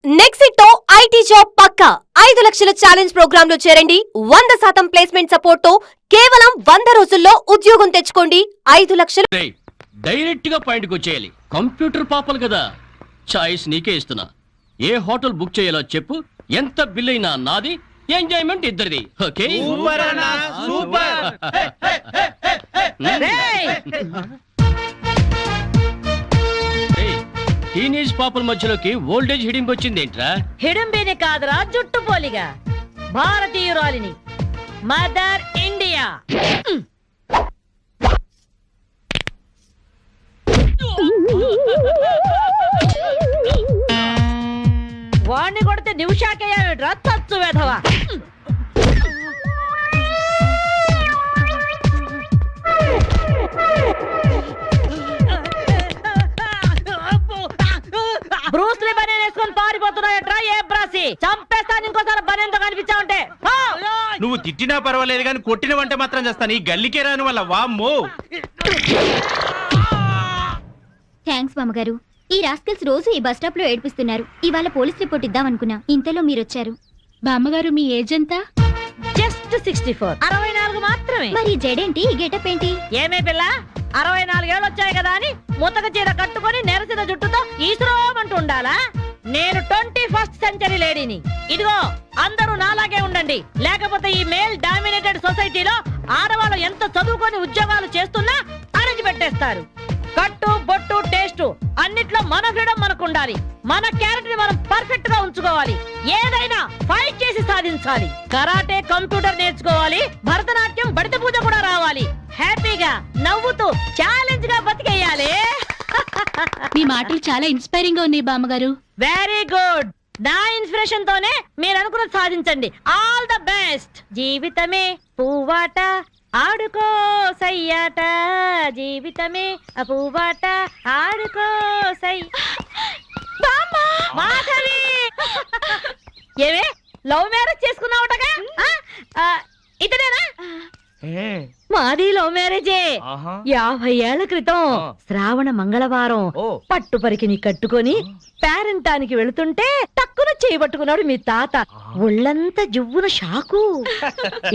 నెక్సిట్ తో IT job పక్కా 5 లక్షల challenge programme లో చేరండి. 100% ప్లేస్మెంట్ సపోర్ట్ తో కేవలం 100 రోజుల్లో ఉద్యోగం తెచ్చుకోండి. 5 లక్షలు డైరెక్ట్ గా పాయింట్ కు వచ్చేయాలి. కంప్యూటర్ పాపలు కదా, చాయిస్ నీకే ఇస్తున్నా. ఏ హోటల్ బుక్ చేయాలో చెప్పు, ఎంత బిల్ అయినా నాది, ఎంజాయ్మెంట్ ఇద్దరిది. ఓకే సూపర్ అన్నా సూపర్. టీనేజ్ పాపల మధ్యలోకి ఓల్డేజ్ హిడింపు వచ్చింది ఏంట్రా? హిడంబేనే కాదురా, జుట్టు పోలిగా భారతీయురాలిని, మదర్ ఇండియా. వాణ్ణి కొడితే నిమిషాకయ్యా తచ్చు వెధవా. బ్రూస్లీ బనేన్ వేసుకొని పారిపోతున్నాయట్రా. ఏ బ్రాసి చంపేస్తాను ఇంకోసారి బనేన్తో కనిపించావంటే. నువ్వు తిట్టినా పర్వాలేదు కానీ కొట్టినవంటే మాత్రం చేస్తాను. ఈ గల్లికే రాని వల్ల వామ్మో. థ్యాంక్స్ మామగారు. ఈ రాస్కల్స్ రోజు ఈ బస్ స్టాప్ లో ఏడిపిస్తున్నారు. ఇవాళ పోలీస్ రిపోర్ట్ ఇద్దామనుకున్నా, ఇంతలో మీరొచ్చారు. బామ్మగారు మీ ఏజ్ ఎంత? జస్ట్ 64. 64 మాత్రమే. మరి జడేంటి, గెటప్ ఏంటి? ఏమే పిల్ల, 64 ఏళ్ళు వచ్చాయి కదా అని ముతక చీర కట్టుకొని నెరసిన జుట్టుతో ఈశ్వరమంటూ ఉండాలా? నేను 21st సెంచరీ లేడీని. ఇదిగో అందరూ నాలాగే ఉండండి, లేకపోతే ఈ మేల్ డామినేటెడ్ సొసైటీలో ఆడవాళ్ళు ఎంత చదువుకొని ఉద్యోగాలు చేస్తున్నా అణచి పెట్టేస్తారు. కట్టు బొట్టు టేస్ట్ అన్నిట్లో మన ఫ్రీడమ్ మనకు ఉండాలి. మన క్యారెక్టర్ ని మనం పర్ఫెక్ట్ గా ఉంచుకోవాలి. ఏదైనా ఫైట్ చేసి సాధించాలి. కరాటే, కంప్యూటర్ నేర్చుకోవాలి. భరతనాట్యం, బడిత పూజ కూడా రావాలి. హ్యాపీగా నవ్వుతూ ఛాలెంజ్ గా బతికేయాలి. మీ మాటలు చాలా ఇన్స్పైరింగ్ గా ఉన్నాయి బామ్మగారు. Very good. నా ఇన్స్పిరేషన్ తోనే మీరు అనుకున్నది సాధించండి. All the best. జీవితమే పువ్వాట, ఆడుకో సయ్యాట, జీవితమే పువ్వాట, ఆడుకో సై. మాధవి, ఏవే లవ్ మ్యారేజ్ చేసుకున్నావుటగా? ఇతనేనా? మాది లవ్ మ్యారేజే. 50 ఏళ్ల క్రితం శ్రావణ మంగళవారం పట్టు పరికిని కట్టుకొని పేరంటానికి వెళుతుంటే టక్కున చేయబట్టుకున్నాడు మీ తాత. ఒళ్ళంతా జువ్వున షాకు.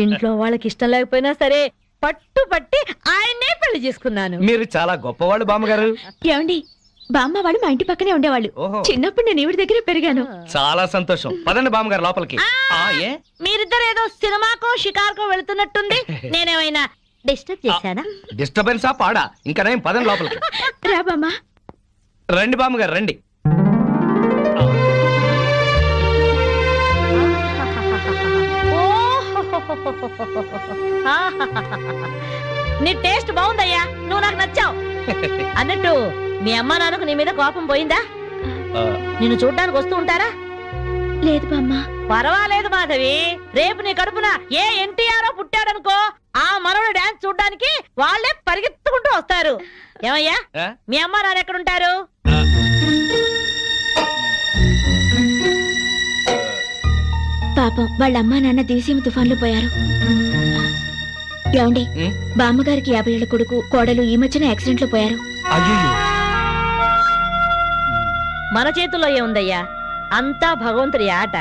ఇంట్లో వాళ్ళకి ఇష్టం లేకపోయినా సరే పట్టు పట్టి ఆయన్నే పెళ్లి చేసుకున్నాను. మీరు చాలా గొప్పవాళ్ళు బామ్మగారు. ఏమండి, బామ్మ వాళ్ళు మా ఇంటి పక్కనే ఉండేవాళ్ళు. చిన్నప్పుడు నేను ఈవిడ దగ్గర పెరిగాను. చాలా సంతోషం. పదండి బామ్మగారు లోపలికి. మీరిద్దరు ఏదో సినిమాకో షికార్కో వెళుతున్నట్టుంది. నేనేమైనా డిస్టర్బ్ చేశానా? డిస్టర్బెన్స్ ఆ పాడా? ఇంకా నేను పదండి లోపలికి. రా బామ్మ. రండి బామ్మగారు రండి. నీ టేస్ట్ బాగుందయ్యా, నువ్వు నాకు నచ్చావు. అన్నట్టు మీ అమ్మా నాన్నకు నీ మీద కోపం పోయిందా? నిన్ను చూడ్డానికి వస్తూ ఉంటారా? లేదు బామ్మ. పర్వాలేదు మాధవి, రేపు నీ కడుపున ఏ ఎన్టీఆర్ పుట్టాడనుకో, ఆ మనవడు డాన్స్ చూడ్డానికి వాళ్ళే పరిగెత్తుకుంటూ వస్తారు. ఏమయ్యా, మీ అమ్మా నాన్న ఎక్కడుంటారు? పాపం వాళ్ళ అమ్మా నాన్న దివిసీమ తుఫాన్లో పోయారు. ఏమండి, బామ్మగారికి 50 ఏళ్ల కొడుకు, కోడలు ఈ మధ్యన యాక్సిడెంట్ లో పోయారు. మన చేతుల్లో ఏముందయ్యా, అంతా భగవంతుడి ఆట.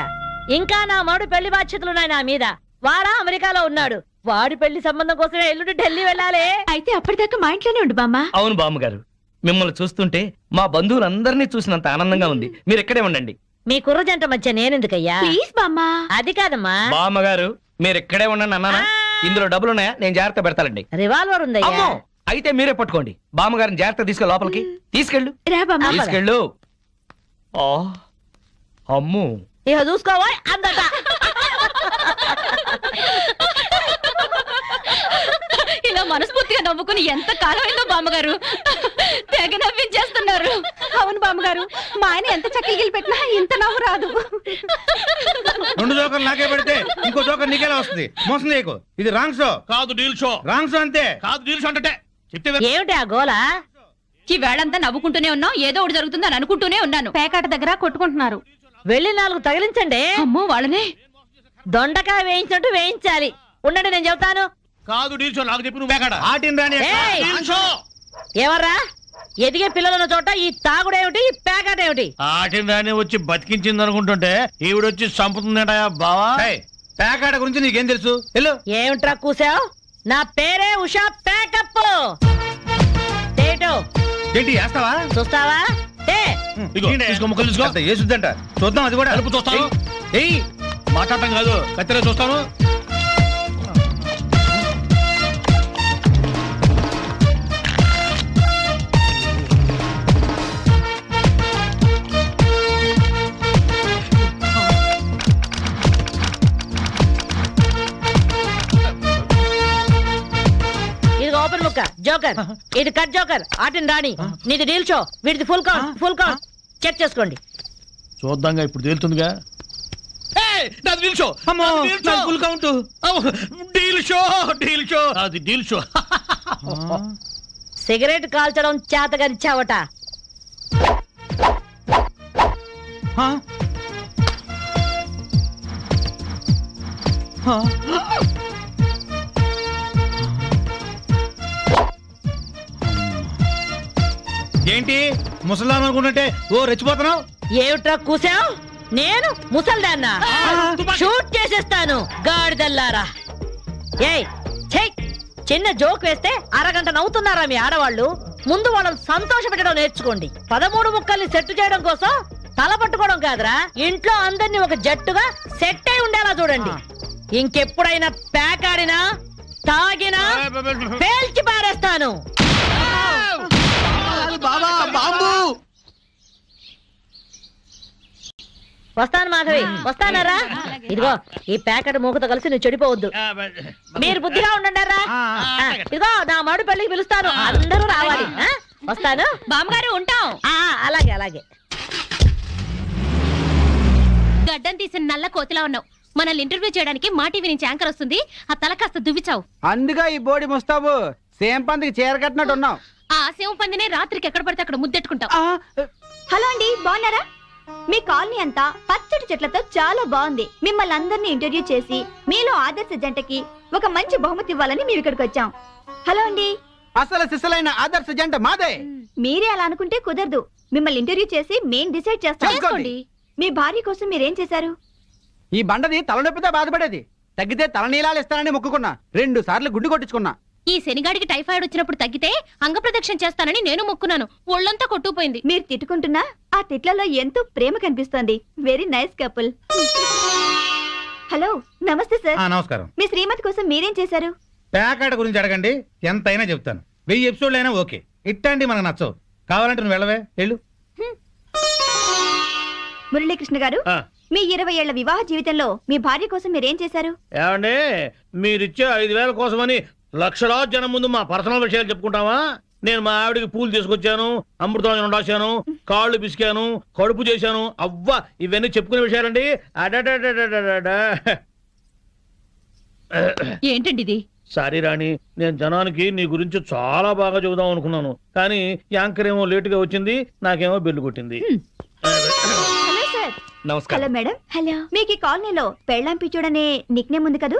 ఇంకా నా మడు పెళ్లి బాధ్యతలున్నాయి నా మీద. వాడా అమెరికాలో ఉన్నాడు. వాడి పెళ్లి సంబంధం కోసమే ఎల్లుండి ఢిల్లీ వెళ్ళాలి. అయితే అప్పటిదాకా మా ఇంట్లోనే ఉండు బామ్మ. అవును బామ్మగారు, మిమ్మల్ని చూస్తుంటే మా బంధువులందరినీ చూసినంత ఆనందంగా ఉంది. మీరు ఇక్కడే ఉండండి. మీ కుర్ర జంట మధ్య నేనెందుకయ్యా? ప్లీజ్ బామ్మ. అది కాదమ్మా బామ్మగారు, మీరు ఇక్కడే ఉండండి అన్నానా? ఇందులో డబ్బులున్నాయా? నేను జాగ్రత్త పెడతానండి. రివాల్వర్ ఉందయ్యా. అయితే మీరే పట్టుకోండి. బామ్మగారిని జాగ్రత్త తీసుకెళ్ళి లోపలికి తీసుకెళ్ళు. రా బామ్మ. తీసుకెళ్ళు. అమ్ము, ఇక చూసుకోవా అందట. ఇలా మనస్ఫూర్తిగా నవ్వుకుని ఎంత కాలమైందో బామ్మగారు. తెగ నవ్వించేస్తున్నారు. అవును బామ్మగారు, మా ఆయన ఎంత చక్కగిలి పెట్టినా ఇంత నవ్వు రాదు. 2 జోకర్లు నాకే పెడితే ఇంకో జోకర్ నీకేలా వస్తుంది? మోసం చేయకు. ఇది రాంగ్ షో కాదు, డీల్ షో. రాంగ్ షో అంతే. కాదు, డీల్ షో అంటే చెప్తే ఏమిటి ఆ గోల? ఈ వేళంతా నవ్వుకుంటూనే ఉన్నాం, ఏదో ఒకటి జరుగుతుందని అనుకుంటూనే ఉన్నాను. పేకాట దగ్గర కొట్టుకుంటున్నారు. వెళ్ళి 4 తగిలించండి. అమ్మో, వాళ్ళనే దొండకాయ వేయించినట్టు వేయించాలి. ఉండండి, నేను చెబుతాను. కాదు, డీల్ షో. నాకు చెప్పి నువ్వు ఆటిని రాని ఎవర్రా ఎదిగే పిల్లలున్న చోట ఈ తాగుడేమిటి ఈ పేకాటేమిటి? ఆటిని రాని వచ్చి బతికించింది అనుకుంటుంటే ఈవిడొచ్చి చంపుతుందట బావా. పేకాట గురించి నీకేం తెలుసు? వెళ్ళు. ఏమిట్రా కూసావు? నా పేరే ఉషా ప్యాకప్. ఏంటి వేస్తావా? చూస్తావా? వేసుద్దంట చూద్దాం. అది కూడా కలుపు చూస్తాను. ఏయ్ మాట్లాడటం కాదు, కత్తిరే చూస్తాను. ఇది ఓపెన్ ముక్క జోకర్, ఇది కట్ జోకర్. ఆటిని రాణి, నీది డీల్ షో, వీడిది full count. Full count check చేసుకోండి. చూద్దాంగా, ఇప్పుడు తేలుతుందిగా. Full count. Deal show. Cigarette కాల్చడం చేతగరిచావట. ఏంటి ముసలాం అనుకుంటుంటే ఓ రెచ్చిపోతున్నావు? ఏమిట్రా కూసావు? నేను ముసల్దాన్నా? షూట్ చేసేస్తాను గాడిదల్లారా. ఏయ్ ఛై, చిన్న జోక్ వేస్తే అరగంట నవ్వుతున్నారా మీ ఆడవాళ్ళు? ముందు వాళ్ళని సంతోష పెట్టడం నేర్చుకోండి. 13 ముక్కల్ని సెట్ చేయడం కోసం తల పట్టుకోవడం కాదురా, ఇంట్లో అందరినీ ఒక జట్టుగా సెట్ అయి ఉండేలా చూడండి. ఇంకెప్పుడైనా ప్యాక్ ఆడినా తాగినా పేల్చి పారేస్తాను. వస్తాను మాధవి, వస్తానరా? ఇదిగో ఈ ప్యాకెట్ మూకతో కలిసి నువ్వు చెడిపోవద్దు. మీరు బుద్ధిగా ఉండండిరా. ఇదిగో నా మామిడి పెళ్లికి పిలుస్తాను, అందరూ రావాలి. వస్తాను బామ్మగారు, ఉంటాం. అలాగే అలాగే. గడ్డం తీసిన నల్ల కోతిలా ఉన్నావు. మనల్ని ఇంటర్వ్యూ చేయడానికి మా టీవీ నుంచి యాంకర్ వస్తుంది. ఆ తల కాస్త దువ్విచావు. అందుగా ఈ బోడి ముస్తాబు సేమ్ పందికి చీర కట్టినట్టు ఉన్నావు. ఆ శివ పందినే రాత్రికి ఎక్కడ పడితే అక్కడ ముద్దెట్టుకుంటావు. హలో అండి, బాగున్నారా? మీ కాలనీ అంతా పచ్చడి చెట్లతో చాలా బాగుంది. మిమ్మల్ని అందరినీ ఇంటర్వ్యూ చేసి మీలో ఆదర్శ జంటకి ఒక మంచి బహుమతి ఇవ్వాలని మేము ఇక్కడికి వచ్చాం. హలో అండి. అసలు సిసలైన ఆదర్శ జంట మాదే. మీరే అలా అనుకుంటే కుదరదు. మిమ్మల్ని ఇంటర్వ్యూ చేసి మేం డిసైడ్ చేస్తాం. చేసుకోండి. మీ భార్య కోసం మీరేం చేశారు? ఈ బండది తలనొప్పితో బాధపడేది. తగ్గితే తలనీలాలు ఇస్తానని మొక్కుకున్నా. 2 సార్లు గుడ్డు కొట్టించుకున్నా. ఈ శనిగాడికి టైఫాయిడ్ వచ్చినప్పుడు తగ్గితే అంగప్రదక్షిణ చేస్తానని నేను మొక్కున్నాను. ఒళ్ళంతా కొట్టుకుపోయింది. మీరు తిట్టుకుంటున్నా ఆ తిట్లలో ఎంతో ప్రేమ కనిపిస్తోంది. Very nice couple. హలో, నమస్తే సార్. నమస్కారం. మీ శ్రీమతి కోసం మీరేం చేశారు? పేకాట గురించి అడగండి, ఎంతైనా చెప్తాను. 1000 ఎపిసోడ్లు అయినా ఓకే. ఇట్లాంటి మనకు నచ్చవు. కావాలంటే నువ్వు వెళ్ళవే, వెళ్ళు. మురళీకృష్ణ గారు, మీ 20 ఏళ్ల వివాహ జీవితంలో మీ భార్య కోసం మీరేం చేశారు? ఏమండి, మీరిచ్చే 5000 కోసమని లక్షలాది జనం ముందు మా పర్సనల్ విషయాలు చెప్పుకుంటావా? నేను మా ఆవిడికి పూలు తీసుకొచ్చాను, అమృతం రాశాను, కాళ్ళు పిసికాను, కడుపు చేశాను. అవ్వా, ఇవన్నీ చెప్పుకునే విషయాలండి. ఏంటండి ఇది? సారీ రాణి, నేను జనానికి నీ గురించి చాలా బాగా చెబుదాం అనుకున్నాను, కానీ యాంకర్ ఏమో లేటుగా వచ్చింది, నాకేమో బెల్లు కొట్టింది. Hello sir. నమస్కారం. Hello madam. హలో. మీకు ఈ కాలనీలో పెళ్ళాం పిచ్చోడనే నిక్నేమ్ ఉంది కదూ?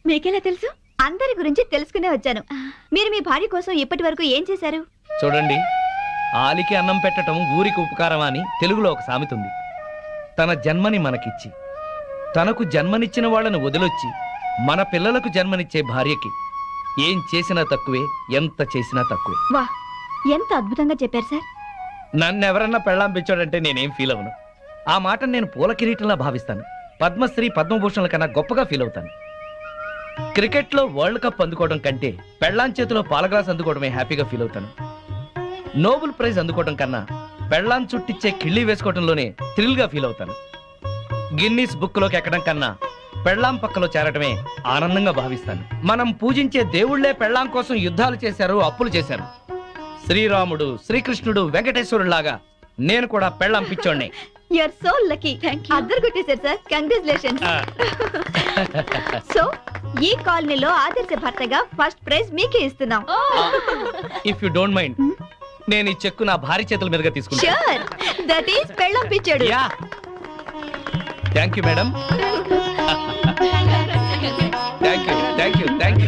మీకెలా తెలుసు? అందరి గురించి తెలుసుకునే వచ్చాను. మీరు మీ భార్య కోసం ఇప్పటి వరకు ఏం చేశారు? చూడండి, ఆలికి అన్నం పెట్టడం ఊరికి ఉపకారం అని తెలుగులో ఒక సామెత ఉంది. తన జన్మని మనకిచ్చి తనకు జన్మనిచ్చిన వాళ్ళను వదిలొచ్చి మన పిల్లలకు జన్మనిచ్చే భార్యకి ఏం చేసినా తక్కువే, ఎంత చేసినా తక్కువే. వా, ఎంత అద్భుతంగా చెప్పారు సార్. నన్నెవరన్నా పెళ్ళాం పిచ్చోడంటే నేనేం ఫీల్ అవను. ఆ మాట నేను పూల కిరీటంలా భావిస్తాను. పద్మశ్రీ పద్మభూషణల కన్నా గొప్పగా ఫీల్ అవుతాను. క్రికెట్లో వరల్డ్ కప్ అందుకోవడం కంటే పెళ్ళాం చేతిలో పాల గ్లాస్ అందుకోవడమే హ్యాపీగా ఫీల్ అవుతాను. నోబెల్ ప్రైజ్ అందుకోవడం కన్నా పెళ్ళాం చుట్టిచ్చే కిళ్ళి వేసుకోవడంలోనే థ్రిల్ గా ఫీల్ అవుతాను. గిన్నీస్ బుక్ లోకి ఎక్కడం కన్నా పెళ్ళాం పక్కలో చేరటమే ఆనందంగా భావిస్తాను. మనం పూజించే దేవుళ్లే పెళ్ళాం కోసం యుద్ధాలు చేశారు, అప్పులు చేశారు. శ్రీరాముడు, శ్రీకృష్ణుడు, వెంకటేశ్వరులాగా నేను కూడా పెళ్ళాం పిచ్చోడ్నే. You are so lucky. అద్దరు కొట్టేశారు సార్. కంగ్రాచులేషన్స్. సో ఈ కాలనీలో ఆదర్శ భర్తగా ఫస్ట్ ప్రైజ్ మీకే ఇస్తున్నాం. ఇఫ్ యు డోంట్ మైండ్, నేను ఈ చెక్కు నా భార్య చేతుల మీదుగా తీసుకుంటాను. ష్యూర్, దట్ ఈస్ పెళ్ళాం పిచ్చాడు. Yeah, thank you madam. Thank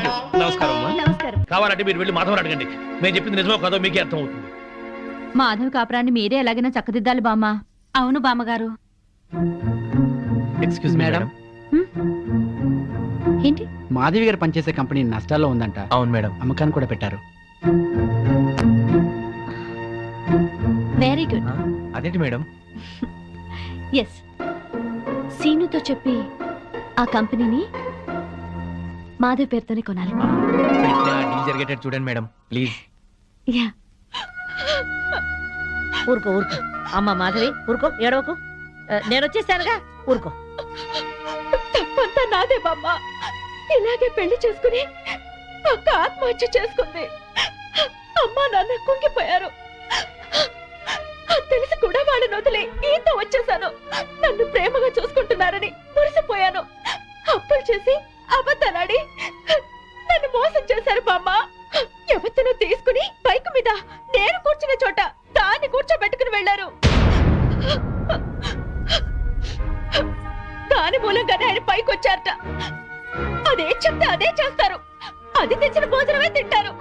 you. నమస్కారం అమ్మా. నమస్కారం. కావాలంటే మీరు వెళ్ళి మాధవని అడగండి. నేను చెప్పింది నిజమో కాదో మీకే అర్థం అవుతుంది. మాధవ్ కాపురాన్ని మీరే ఎలాగైనా చక్కదిద్దాలి బామ్మ. అవును బామ్మగారు. ఎక్స్క్యూజ్ మేడం, ఏంటి? మాధవి గారు పనిచేసే కంపెనీ నష్టాల్లో ఉందంట. అవును మేడం. అమ్మకాన్ని కూడా పెట్టారు. Very good. అదేంటి మేడం? ఎస్, సీనుతో చెప్పి ఆ కంపెనీని మాధవ్ పేరుతోనే కొనాలి. డీల్ జరిగేటట్టు చూడండి మేడం ప్లీజ్. యా. ఊరుకో ఊరుకో అమ్మ మాధవి, ఊరుకో, ఏడవకు. నేను వచ్చేసానుగా, ఊరుకో. తప్పంతా నాదే బామ్మ. ఇలాగే పెళ్లి చేసుకుని అక్క ఆత్మహత్య చేసుకుంది. అమ్మా నాన్న కుంగిపోయారు. తెలిసి కూడా వాళ్ళని వదిలి ఈత వచ్చేసాను. నన్ను ప్రేమగా చూసుకుంటున్నారని మురిసిపోయాను. అప్పులు చేసి అబద్ధాలాడి నన్ను మోసం చేశారు బామ్మ. ఎవరినో తీసుకుని బైక్ మీద నేను కూర్చున్న చోట దాన్ని కూర్చోబెట్టుకుని వెళ్లారు. దాని మూలంగానే ఆయన పైకి వచ్చారట. అదే చెప్తే అదే చేస్తారు. అది తెచ్చిన భోజనమే తింటారు.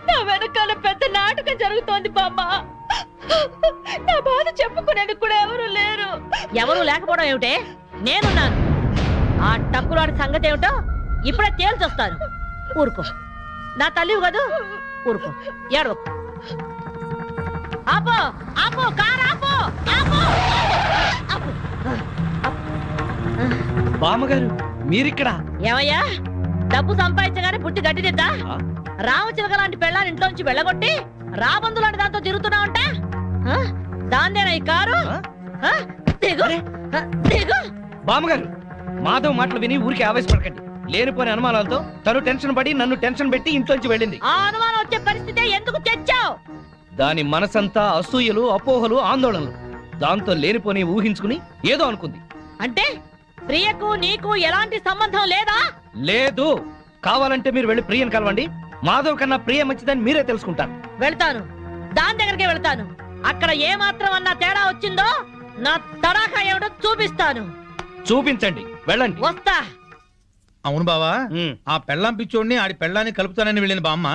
నా వెనకాల పెద్ద నాటకం జరుగుతోంది బామ్మ. నా బాధ చెప్పుకునేందుకు కూడా ఎవరు లేరు. ఎవరు లేకపోవడం ఏమిటే? నేనున్నాను. ఆ టక్కులాడి సంగతి ఏమిటో ఇప్పుడే తేల్చొస్తాను. ఊరుకో, నా తల్లివి కదూ, ఊరుకో, ఏడవకు. ఆపో ఆపో, కారు ఆపో, ఆపో, ఆపో. బామ్మగారు మీరిక్కడ? ఏమయ్యా, డబ్బు సంపాదించగానే పుట్టి గడ్డిదిద్దా? రామచిలక లాంటి పెళ్ళాన్ని ఇంట్లోంచి వెళ్ళగొట్టి రాబందు లాంటి దాంతో తిరుగుతున్నావంట. దాన్నేనా ఈ కారు? దిగు, దిగు. బామ్మగారు, మాధవ్ మాటలు విని ఊరికి ఆవేశపడకండి. లేనిపోని అనుమానాలతో తను టెన్షన్ పడి నన్ను టెన్షన్ పెట్టి ఇంట్లోంచి వెళ్ళింది. ఆ అనుమానం వచ్చే పరిస్థితి ఎందుకు తెచ్చావు? దాని మనసంతా అసూయలు, అపోహలు, ఆందోళనలు. దాంతో లేనిపోని ఊహించుకుని ఏదో అనుకుంది. అంటే ప్రియకు నీకు ఎలాంటి సంబంధం లేదా? లేదు. కావాలంటే మీరు వెళ్ళి ప్రియని కలవండి. మాధవ్ కన్నా ప్రియ మంచిదని మీరే తెలుసుకుంటారు. వెళ్తాను, దాని దగ్గరికే వెళ్తాను. అక్కడ ఏ మాత్రం అన్నా తేడా వచ్చిందో నా తడాఖా ఏమిటో చూపిస్తాను. చూపించండి, వెళ్ళండి. వస్తా. అవును బావా, ఆ పెళ్ళాం పిచ్చోడిని ఆడి పెళ్ళాన్ని కలుపుతానని వెళ్ళింది బామ్మ.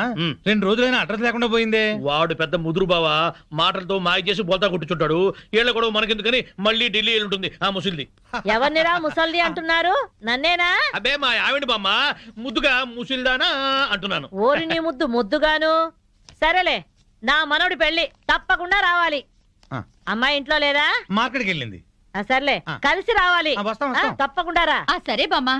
2 రోజులైనా అడ్రస్ లేకుండా పోయిందే. వాడు పెద్ద ముదురు బావా, మాటలతో మాయ చేసి బోల్తా కొట్టుచుంటాడు. ఏళ్ళ గొడవ మనకెందుకని మళ్ళీ ఢిల్లీ ఉంటుంది ఆ ముసిల్ది. ఎవరినిరా ముసల్ది అంటున్నారు? నన్నేనా? అబ్బే మా ఆవిడ బామ్మ, ముద్దుగా ముసిల్దానా అంటున్నాను. ఓరి నీ ముద్దు ముద్దుగాను. సరేలే, నా మనోడి పెళ్లి తప్పకుండా రావాలి. అమ్మాయి ఇంట్లో లేదా? మార్కెట్కి వెళ్ళింది. సర్లే, కలిసి రావాలి. వస్తాం, వస్తాం. తప్పకుండా రా. సరే బామ్మ.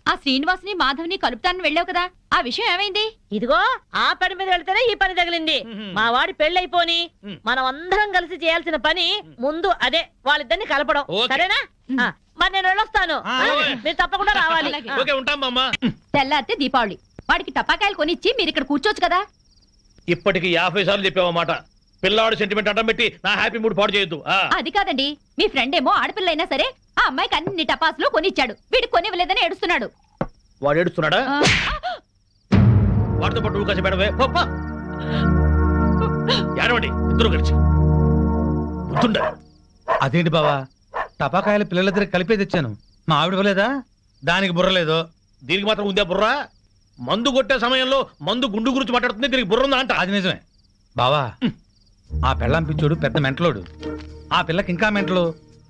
ఆ శ్రీనివాసుని మాధవ్ని కలుపుతానని వెళ్ళావు కదా, ఆ విషయం ఏమైంది? ఇదిగో ఆ పని మీద వెళ్తేనే ఈ పని తగిలింది. మా వాడి పెళ్ళైపోని మనం అందరం కలిసి చేయాల్సిన పని ముందు అదే, వాళ్ళిద్దరిని కలపడం. ఓకే. సరేనా? మరి నేను వెళ్ళొస్తాను. మీరు తప్పకుండా రావాలి. ఓకే, ఉంటాం బామ్మ. తెల్లారితే దీపావళి. వాడికి టపాకాయలు కొనిచ్చి మీరు ఇక్కడ కూర్చోవచ్చు కదా. ఇప్పటికి 50 సార్లు చెప్పావు మాట. పిల్లాడు సెంటిమెంట్ అడ్డం పెట్టి నా హ్యాపీ మూడ్ పాడు చేయొద్దు. అది కాదండి, మీ ఫ్రెండ్ ఏమో ఆడపిల్ల అయినా సరే ఆ అమ్మాయికి అన్ని టపాసులు కొనిచ్చాడు. వీడికి కొనివ్వలేదని ఏడుస్తున్నాడు. వాడు ఏడుస్తున్నాడా? వాడితో పాటు నువ్వు కాసి పెడవే. ఏడవండి ఇద్దరు కలిసి. గుర్తుండా? అదేంటి బావా, టపాకాయలు పిల్లల దగ్గర కలిపే తెచ్చాను. మా ఆవిడ ఇవ్వలేదా? దానికి బుర్రలేదు. దీనికి మాత్రం ఉందే బుర్రా? మందు కొట్టే సమయంలో మందు గుండు గురించి మాట్లాడుతుంది, దీనికి బుర్ర ఉందా అంట. అది నిజమే బావా. ఆ పెళ్ళాం పిచ్చోడు పెద్ద మెంటలోడు. ఆ పిల్లకి ఇంకా మెంటలు.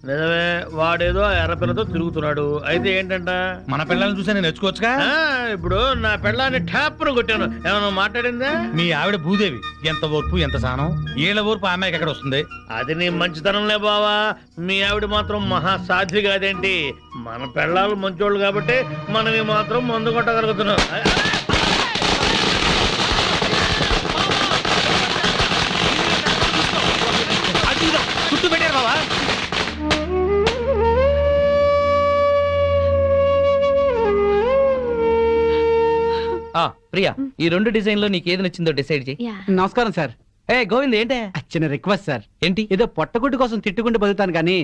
నిజమే, వాడేదో ఆ ఎర్ర పిల్లతో తిరుగుతున్నాడు. అయితే ఏంటంట? మన పిల్లల్ని చూసి నేను నేర్చుకోవచ్చుగా. ఇప్పుడు నా పిల్లాన్ని ట్యాప్ను కొట్టాను, ఏమన్నా మాట్లాడిందా? మీ ఆవిడ భూదేవి, ఎంత ఓర్పు ఎంత సహనం. ఏళ్ళ ఓర్పు ఆ అమ్మాయికి ఎక్కడ వస్తుంది? అది నీ మంచితనంలే బావా. మీ ఆవిడ మాత్రం మహాసాధ్వి కాదేంటి? మన పిల్లలు మంచోళ్ళు కాబట్టి మనవి మాత్రం మందు కొట్టగలుగుతున్నాం. చుట్టూ పెట్టారు బావా. ప్రియా, ఈ 2 డిజైన్ లో నీకు ఏది నచ్చిందో డిసైడ్ చేయి. నమస్కారం సార్. గోవింద్, ఏంటే? చిన్న రిక్వెస్ట్ సార్. ఏంటి? ఏదో పొట్టగుడ్డు కోసం తిట్టుకుంటూ బతుకుతాను కానీ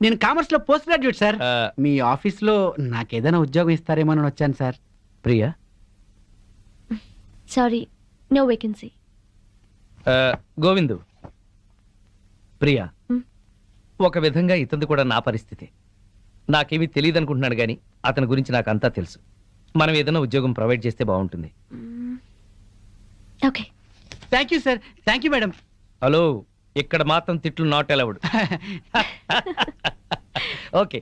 నేను కామర్స్ లో పోస్ట్ గ్రాడ్యుయేట్ సార్. మీ ఆఫీస్ లో నాకేదైనా ఉద్యోగం ఇస్తారేమో అని వచ్చాను sir. Priya, sorry, no vacancy. Govindu, Priya, ఒక విధంగా ఇతనిది కూడా నా పరిస్థితి. నాకేమీ తెలియదు అనుకుంటున్నాను గాని అతని గురించి నాకు అంతా తెలుసు. మనం ఏదైనా ఉద్యోగం ప్రొవైడ్ చేస్తే బాగుంటుంది. Okay. Thank you sir, thank you madam. Hello, ఇక్కడ మాత్రం తిట్లు నాట్ అలౌడ్. ఓకే,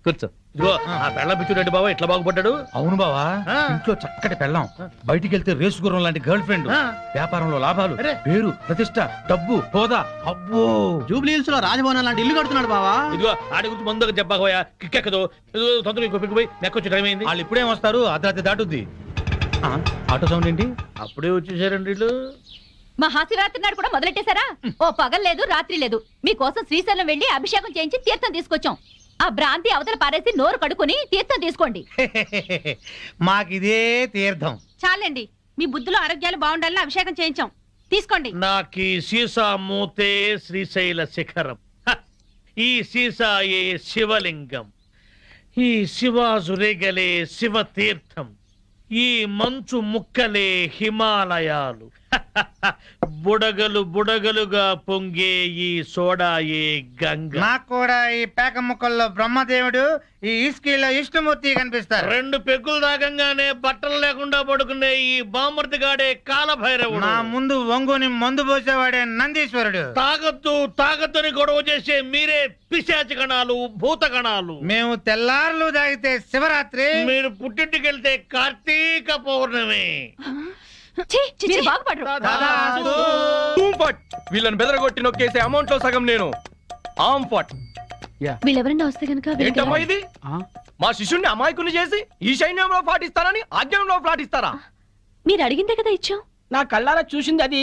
కూర్చో. ఇదిగో ఆ పెళ్ళం పిచ్చుడండి బాబా ఎట్లా బాగుపడ్డాడు. అవును బావా, ఆ. ఇంట్లో చక్కటి పెళ్ళం, బయటికి వెళ్తే రేసు గుర్రం లాంటి గర్ల్ ఫ్రెండ్, ఆ. వ్యాపారంలో లాభాలు, అరే. పేరు, ప్రతిష్ట, డబ్బు, హోదా. అబ్బో, జూబ్లీహిల్స్ లో రాజభవనం లాంటి ఇల్లు కడుతున్నాడు బావా. ఇదిగో ఆడి గురించి ముందుకు చెప్పకపోయా కిక్కెక్కదు. తొందరగా ఇంకో పిక్కు నెక్కొచ్చి టైం అయింది. వాళ్ళు ఇప్పుడేం వస్తారు, అర్ధరాత్రి దాటుద్ది. ఆ, ఆటో సౌండ్ ఏంటి? అప్పుడే వచ్చేసారండి వీళ్ళు. మహాశివరాత్రి నాడు కూడా మొదలెట్టేశారా? ఓ పగలు లేదు రాత్రి లేదు, మీకోసం శ్రీశైలం వెళ్ళి అభిషేకం చేయించి తీర్థం తీసుకొచ్చాం. ఆ భ్రాంతి అవతల పారేసి నోరు కడుకుని తీర్థం తీసుకోండి. మాకిదే తీర్థం. చాలండి, మీ బుద్ధులు ఆరోగ్యాలు బాగుండాలని అభిషేకం చేయించాం, తీసుకోండి. నాకీ సీసా మూతే శ్రీశైల శిఖరం, హ! ఈ సీసాయే శివలింగం, ఈ శివాజురేగలే శివ తీర్థం, ఈ మంచు ముక్కలే హిమాలయాలు, హ! బుడగలు బుడగలుగా పొంగే ఈ సోడాయే గంగ. నాకు కూడా ఈ పేక ముక్కల్లో బ్రహ్మదేవుడు, ఈ ఇస్కీలో విష్ణుమూర్తి కనిపిస్తారు. 2 పెగ్గులు తాగంగానే బట్టలు లేకుండా పడుకునే ఈ బామర్తిగాడే కాలభైరవుడు. నా ముందు వంగుని మందు పోసేవాడే నందీశ్వరుడు. తాగొద్దు తాగొద్దని గొడవ చేసే మీరే పిశాచి గణాలు, భూత గణాలు. మేము తెల్లారులు తాగితే శివరాత్రి, మీరు పుట్టింటికెళ్తే కార్తీక పౌర్ణమి. మీరు బాగుపడరు. వీళ్ళని బెదరగొట్టి నొక్కేసే అమౌంట్ లో సగం నేను. ఆంఫట్. వీళ్ళెవరన్నా వస్తే కనుక ఏంటమ్మా ఇది? మా శిష్యుణ్ణి అమాయకుని చేసి ఈ సైన్యంలో పాటిస్తారని ఆజ్ఞంలో పాటిస్తారా? మీరు అడిగిందే కదా ఇచ్చాం. నా కళ్ళారా చూసింది అది.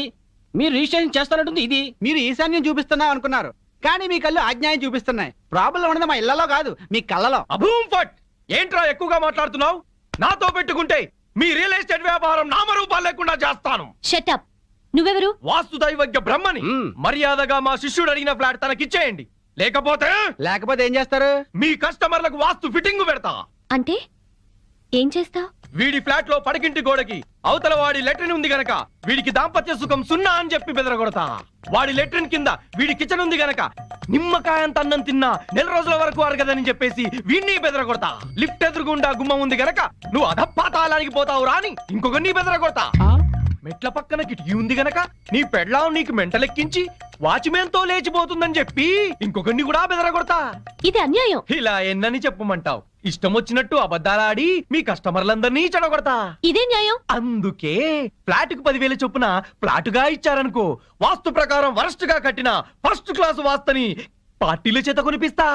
మీరు రిజిస్ట్రేషన్ చేస్తానంటుంది ఇది. మీరు ఈశాన్యం చూపిస్తున్నాం అనుకున్నారు, కానీ మీ కళ్ళు అజ్ఞాయం చూపిస్తున్నాయి. ప్రాబ్లం ఉన్నది మా ఇళ్లలో కాదు, మీ కళ్ళలో. అభూంఫట్. ఏంట్రా ఎక్కువగా మాట్లాడుతున్నావు? నాతో పెట్టుకుంటే మీ రియల్ ఎస్టేట్ వ్యాపారం నామరూపాలు లేకుండా చేస్తాను. షటప్. నువ్వెవరు? వాస్తు దైవజ్ఞ బ్రహ్మని. మర్యాదగా మా శిష్యుడు అడిగిన ఫ్లాట్ తనకిచ్చేయండి, లేకపోతే ఏం చేస్తారు? మీ కస్టమర్లకు వాస్తు ఫిట్టింగ్ పెడతా. అంటే ఏం చేస్తావ్? వీడి ఫ్లాట్ లో పడకింటి గోడకి అవతల వాడి లెట్రిన్ ఉంది గనక వీడికి దాంపత్య సుఖం 0 అని చెప్పి బెదరగొడతా. వాడి లెట్రిన్ కింద వీడి కిచెన్ ఉంది గనక నిమ్మకాయంత అన్నం తిన్నా 4 రోజుల వరకు అరగదని చెప్పేసి వీడిని బెదరగొడతా. లిఫ్ట్ ఎదురుగుండా గుమ్మం ఉంది గనక నువ్వు అధపాతాళానికి పోతావు రాని ఇంకొకరిని బెదరగొడతా. మెట్ల పక్కన కిటికీ ఉంది గనక నీ పెళ్ళాం నీకు మెంటలెక్కించి వాచ్మెన్ తో లేచిపోతుందని చెప్పి ఇంకొకరిని కూడా బెదరగొడతా. ఇది అన్యాయం. ఇలా ఎన్నని చెప్పమంటావు? ఇష్టం వచ్చినట్టు అబద్ధాలాడి మీ కస్టమర్లందరినీ చెడగొడతా. ఇదే న్యాయం. అందుకే ఫ్లాట్ కు 10,000 చొప్పున ఫ్లాటుగా ఇచ్చారనుకో, వాస్తు ప్రకారం వరస్ట్ గా కట్టిన ఫస్ట్ క్లాస్ వాస్తుని పార్టీల చేత కొనిపిస్తా.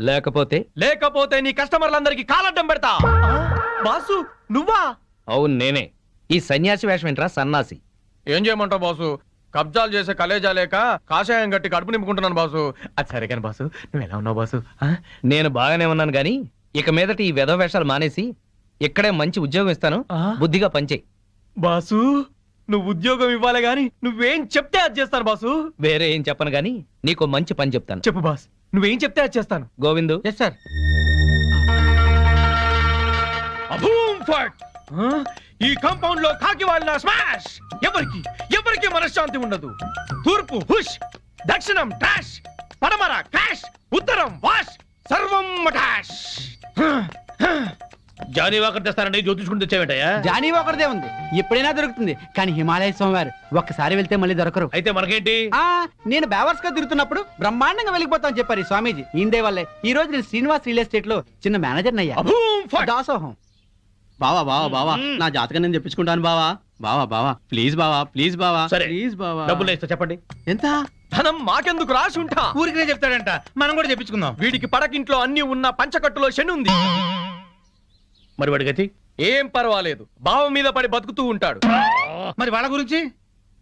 లేకపోతే నీ కస్టమర్లందరికీ కాలడ్డం పెడతా. బాసు నువ్వా? అవును నేనే. ఈ సన్యాసి వేషం ఏంట్రా సన్నాసి? ఏం చేయమంటావు బాసు? కబ్జాలు చేసే కలేజా లేక కాషాయం గట్టి కడుపు నింపుకుంటున్నాను బాసు. అది సరే కానీ బాసు, నువ్వు ఎలా ఉన్నావు బాసు? నేను బాగానే ఉన్నాను గాని ఇక మీదట ఈ వెధవ వేషాలు మానేసి ఇక్కడే మంచి ఉద్యోగం ఇస్తాను, బుద్ధిగా పనిచేయి. బాసు నువ్వు ఉద్యోగం ఇవ్వాలి గాని నువ్వేం చెప్తే అది చేస్తాను బాసు. వేరే ఏం చెప్పను గాని నీకు మంచి పని చెప్తాను. చెప్పు బాస్, నువ్వేం చెప్తే అది చేస్తాను. గోవిందు. Yes sir. ఈ కాంపౌండ్ లో కాకి వాళ్ళ స్మాష్. ఎవరికి మనశ్శాంతి ఉండదు. తూర్పు హుష్, దక్షిణం ట్రాష్, పడమర క్రాష్, ఉత్తరం వాష్, సర్వం మటాష్. జానీ వాకర్ తెస్తానండి, జ్యోతిష్కుని తెచ్చావేటయ్యా? జానీ ఒకరిదే ఉంది, ఎప్పుడైనా దొరుకుతుంది. కానీ హిమాలయ స్వామివారు ఒక్కసారి వెళ్తే మళ్ళీ దొరకరు. అయితే మనకేంటి? నేను బేవర్స్ గా తిరుగుతున్నప్పుడు బ్రహ్మాండంగా వెళ్ళిపోతాను చెప్పారు ఈ స్వామీజీ. ఈందే వల్లే ఈ రోజు నేను శ్రీనివాస్ రియల్ ఎస్టేట్ లో చిన్న మేనేజర్ అయ్యా. దాసోహం. బావా బావా బావా, నా జాతకం నేను చెప్పించుకుంటాను బావా. బావా బావా ప్లీజ్ బావా, ప్లీజ్ బావా, సరే ప్లీజ్ బావా. డబ్బులు ఇస్తా, చెప్పండి ఎంత? ధనం మాకెందుకు రాసి ఉంటా. ఊరికే చెప్తాడంట, మనం కూడా చెప్పించుకుందాం. వీడికి పడకింట్లో అన్ని ఉన్న పంచకట్టులో శని ఉంది. మరి వాడి గతి? ఏం పర్వాలేదు, బావ మీద పడి బతుకుతూ ఉంటాడు. మరి వాళ్ళ గురించి?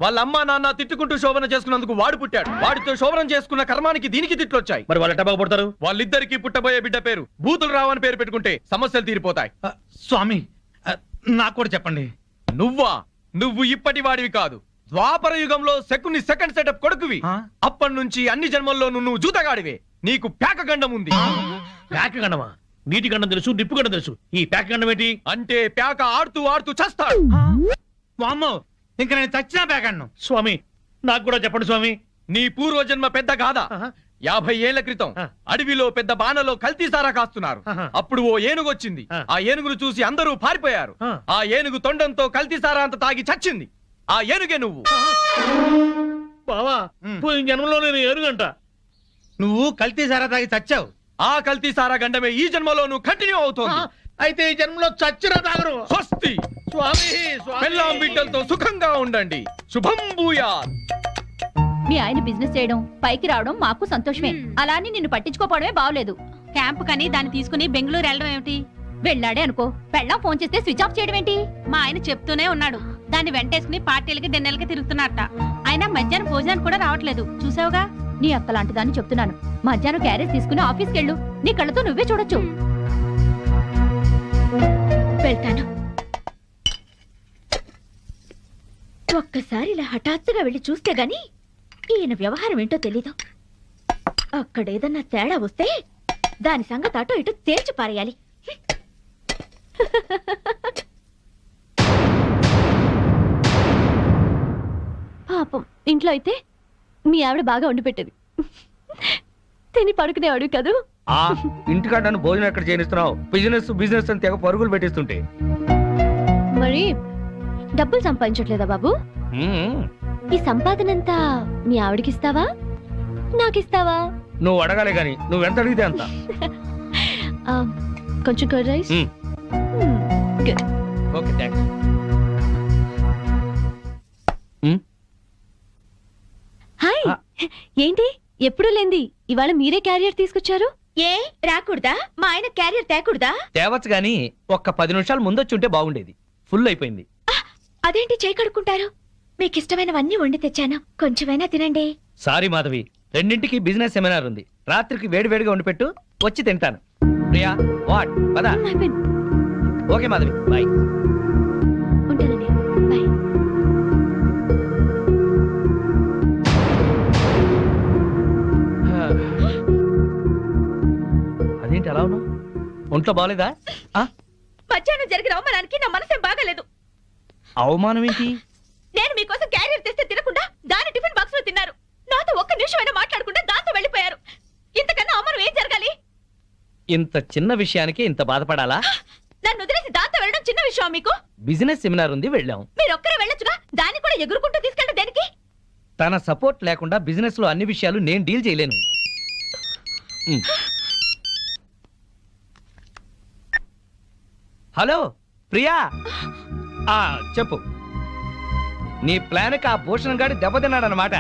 వాళ్ళ అమ్మా నాన్న తిట్టుకుంటూ శోభన చేసుకున్నందుకు వాడు పుట్టాడు. వాడితో శోభనం చేసుకున్న కర్మానికి దీనికి తిట్లొచ్చాయి. మరి వాళ్ళు ఎట్ట బాగుపడతారు? వాళ్ళిద్దరికి పుట్టబోయే బిడ్డ పేరు బూతులు రావని పేరు పెట్టుకుంటే సమస్యలు తీరిపోతాయి. స్వామి నాకు కూడా చెప్పండి. నువ్వు ఇప్పటి వాడివి కాదు, ద్వాపర యుగంలో శకుని సెకండ్ సెటప్ కొడుకువి. అప్పటి నుంచి అన్ని జన్మల్లో నువ్వు జూతగాడివే. నీకు పేక గండం ఉంది. పేక గండమా? నీటి గండం తెలుసు, నిప్పు గండం తెలుసు, ఈ పేక గండం ఏంటి? అంటే పేక ఆడుతూ ఆడుతూ చస్తాడు. వామ్మో, ఇంకా నేను చచ్చినా పేకన్ను. స్వామి నాకు కూడా చెప్పండి స్వామి. నీ పూర్వజన్మ పెద్ద గాథ 50 ఏళ్ల క్రితం అడవిలో పెద్ద బాణలో కల్తీ సారా కాస్తున్నారు. అప్పుడు ఓ ఏనుగు వచ్చింది. ఆ ఏనుగును చూసి అందరూ పారిపోయారు. ఆ ఏనుగు తొండంతో కల్తీ సారా అంత తాగి చచ్చింది. ఆ ఏనుగే నువ్వు. బావా పోయిన జన్మలో నేను ఏనుగంట. నువ్వు కల్తీ సారా తాగి చచ్చావు. ఆ కల్తీ సారా గండమే ఈ జన్మలోనూ కంటిన్యూ అవుతోంది. అయితే ఈ జన్మలో చచ్చిరా తాగరు. స్వస్తి. స్వామి పెళ్ళాం బిడ్డలతో సుఖంగా ఉండండి. శుభం భూయాత్. మీ ఆయన బిజినెస్ చేయడం పైకి రావడం మాకు సంతోషమే. అలా అని నిన్ను పట్టించుకోపోవడమే బాగలేదు. క్యాంప్ కని దాన్ని తీసుకుని బెంగళూరు వెళ్ళడం ఏమిటి? వెళ్ళాడే అనుకో, పెళ్ళాం ఫోన్ చేస్తే స్విచ్ ఆఫ్ చేయడం ఏంటి? మా ఆయన చెప్తూనే ఉన్నాడు, దాన్ని వెంటేసుకుని పార్టీలకి డిన్నర్లకి తిరుగుతున్నట్ట. ఆయన మధ్యాహ్నం భోజనానికి కూడా రావట్లేదు. చూసావుగా, నీ అక్క లాంటి దాన్ని చెప్తున్నాను. మధ్యాహ్నం క్యారేజ్ తీసుకుని ఆఫీస్కి వెళ్ళు, నీ కళ్ళతో నువ్వే చూడొచ్చు. వెళ్తాను. ఒక్కసారి ఇలా హఠాత్తుగా వెళ్ళి చూస్తే గాని ఈయన వ్యవహారం ఏంటో తెలీదు. అక్కడేదన్నా తేడా వస్తే దాని సంగతి అటో ఇటో తేల్చి పారేయాలి. పాపం ఇంట్లో అయితే మీ ఆవిడ బాగా వండి పెట్టేది. తిని పడుకునేవాడు కదూ. ఆ ఇంటికాడ నన్ను భోజనం ఎక్కడ చేయనిస్తున్నావు? బిజినెస్ అని తెగ పరుగులు పెట్టిస్తుంటే. మరి డబ్బులు సంపాదించట్లేదా బాబు? ఈ సంపాదనంతా మీ ఆవిడకిస్తావా, నాకిస్తావా? నువ్వు అడగాలి గాని నువ్వెంత అడిగితే అంత. కొంచెం curd rice. Okay thanks. Hi, ఏంటి ఎప్పుడు లేంది ఇవాళ మీరే క్యారియర్ తీసుకొచ్చారు? ఏ రాకూడదా? మా ఆయన క్యారియర్ తేకూడదా? తేవచ్చు గాని ఒక్క 10 నిమిషాలు ముందొచ్చుంటే బాగుండేది. ఫుల్ అయిపోయింది. అదేంటి చేయి కడుక్కుంటారు? మీకు ఇష్టమైనవన్నీ వండి తెచ్చాను, కొంచెమైనా తినండి. సారీ మాధవి, రెండింటికి బిజినెస్ సెమినార్ ఉంది. రాత్రికి వేడివేడిగా వండి పెట్టు, వచ్చి తింటాను. ప్రియా వాట్ పదా. Okay Madhavi, bye. ఉంటానండి, బాయ్. అదేంటి అలా ఉన్నావు? ఒంట్లో బాగలేదా? మధ్యాహ్నం జరిగిన అవమానానికి నా మనసేం బాగాలేదు. అవమానం ఏంటి? నేను మీకోసం క్యారియర్ తెస్తే తినకుండా దాని టిఫిన్ బాక్స్ లో తిన్నారు. నాతో ఒక్క నిమిషమైనా మాట్లాడకుండా దాంతో వెళ్ళిపోయారు. ఇంతకన్నా అవమానం ఏం జరగాలి? ఇంత చిన్న విషయానికి ఇంత బాధపడాలా? నన్ను వదిలేసి దాంతో వెళ్ళడం చిన్న విషయం మీకు? బిజినెస్ సెమినార్ ఉంది, వెళ్ళాం. మీరు ఒక్కరే వెళ్ళొచ్చుగా, దాన్ని కూడా ఎగురుకుంటూ తీసుకెళ్ళడం దేనికి? తన సపోర్ట్ లేకుండా బిజినెస్ లో అన్ని విషయాలు నేను డీల్ చేయలేను. హలో ప్రియా, చెప్పు. నీ ప్లాన్కి ఆ భూషణ్ గాడి దెబ్బతిన్నాడనమాట.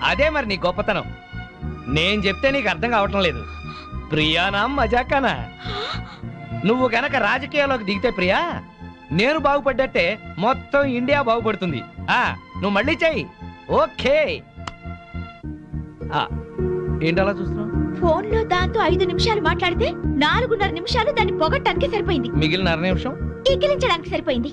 అదే మరి నీ గొప్పతనం. నేను చెప్తే నీకు అర్థం కావటం లేదు. ప్రియానా మజాకానా? నువ్వు గనక రాజకీయాల్లోకి దిగితే ప్రియా, నేను బాగుపడ్డట్టే మొత్తం ఇండియా బాగుపడుతుంది. నువ్వు మళ్ళీ చెయ్యి. ఓకే. ఏంటి అలా చూస్తున్నావు? ఫోన్ లో దాంతో 5 నిమిషాలు మాట్లాడితే 4.5 నిమిషాలు దాన్ని పొగట్టానికి సరిపోయింది. మిగిలిన 1/2 నిమిషం ఈకిలించడానికి సరిపోయింది.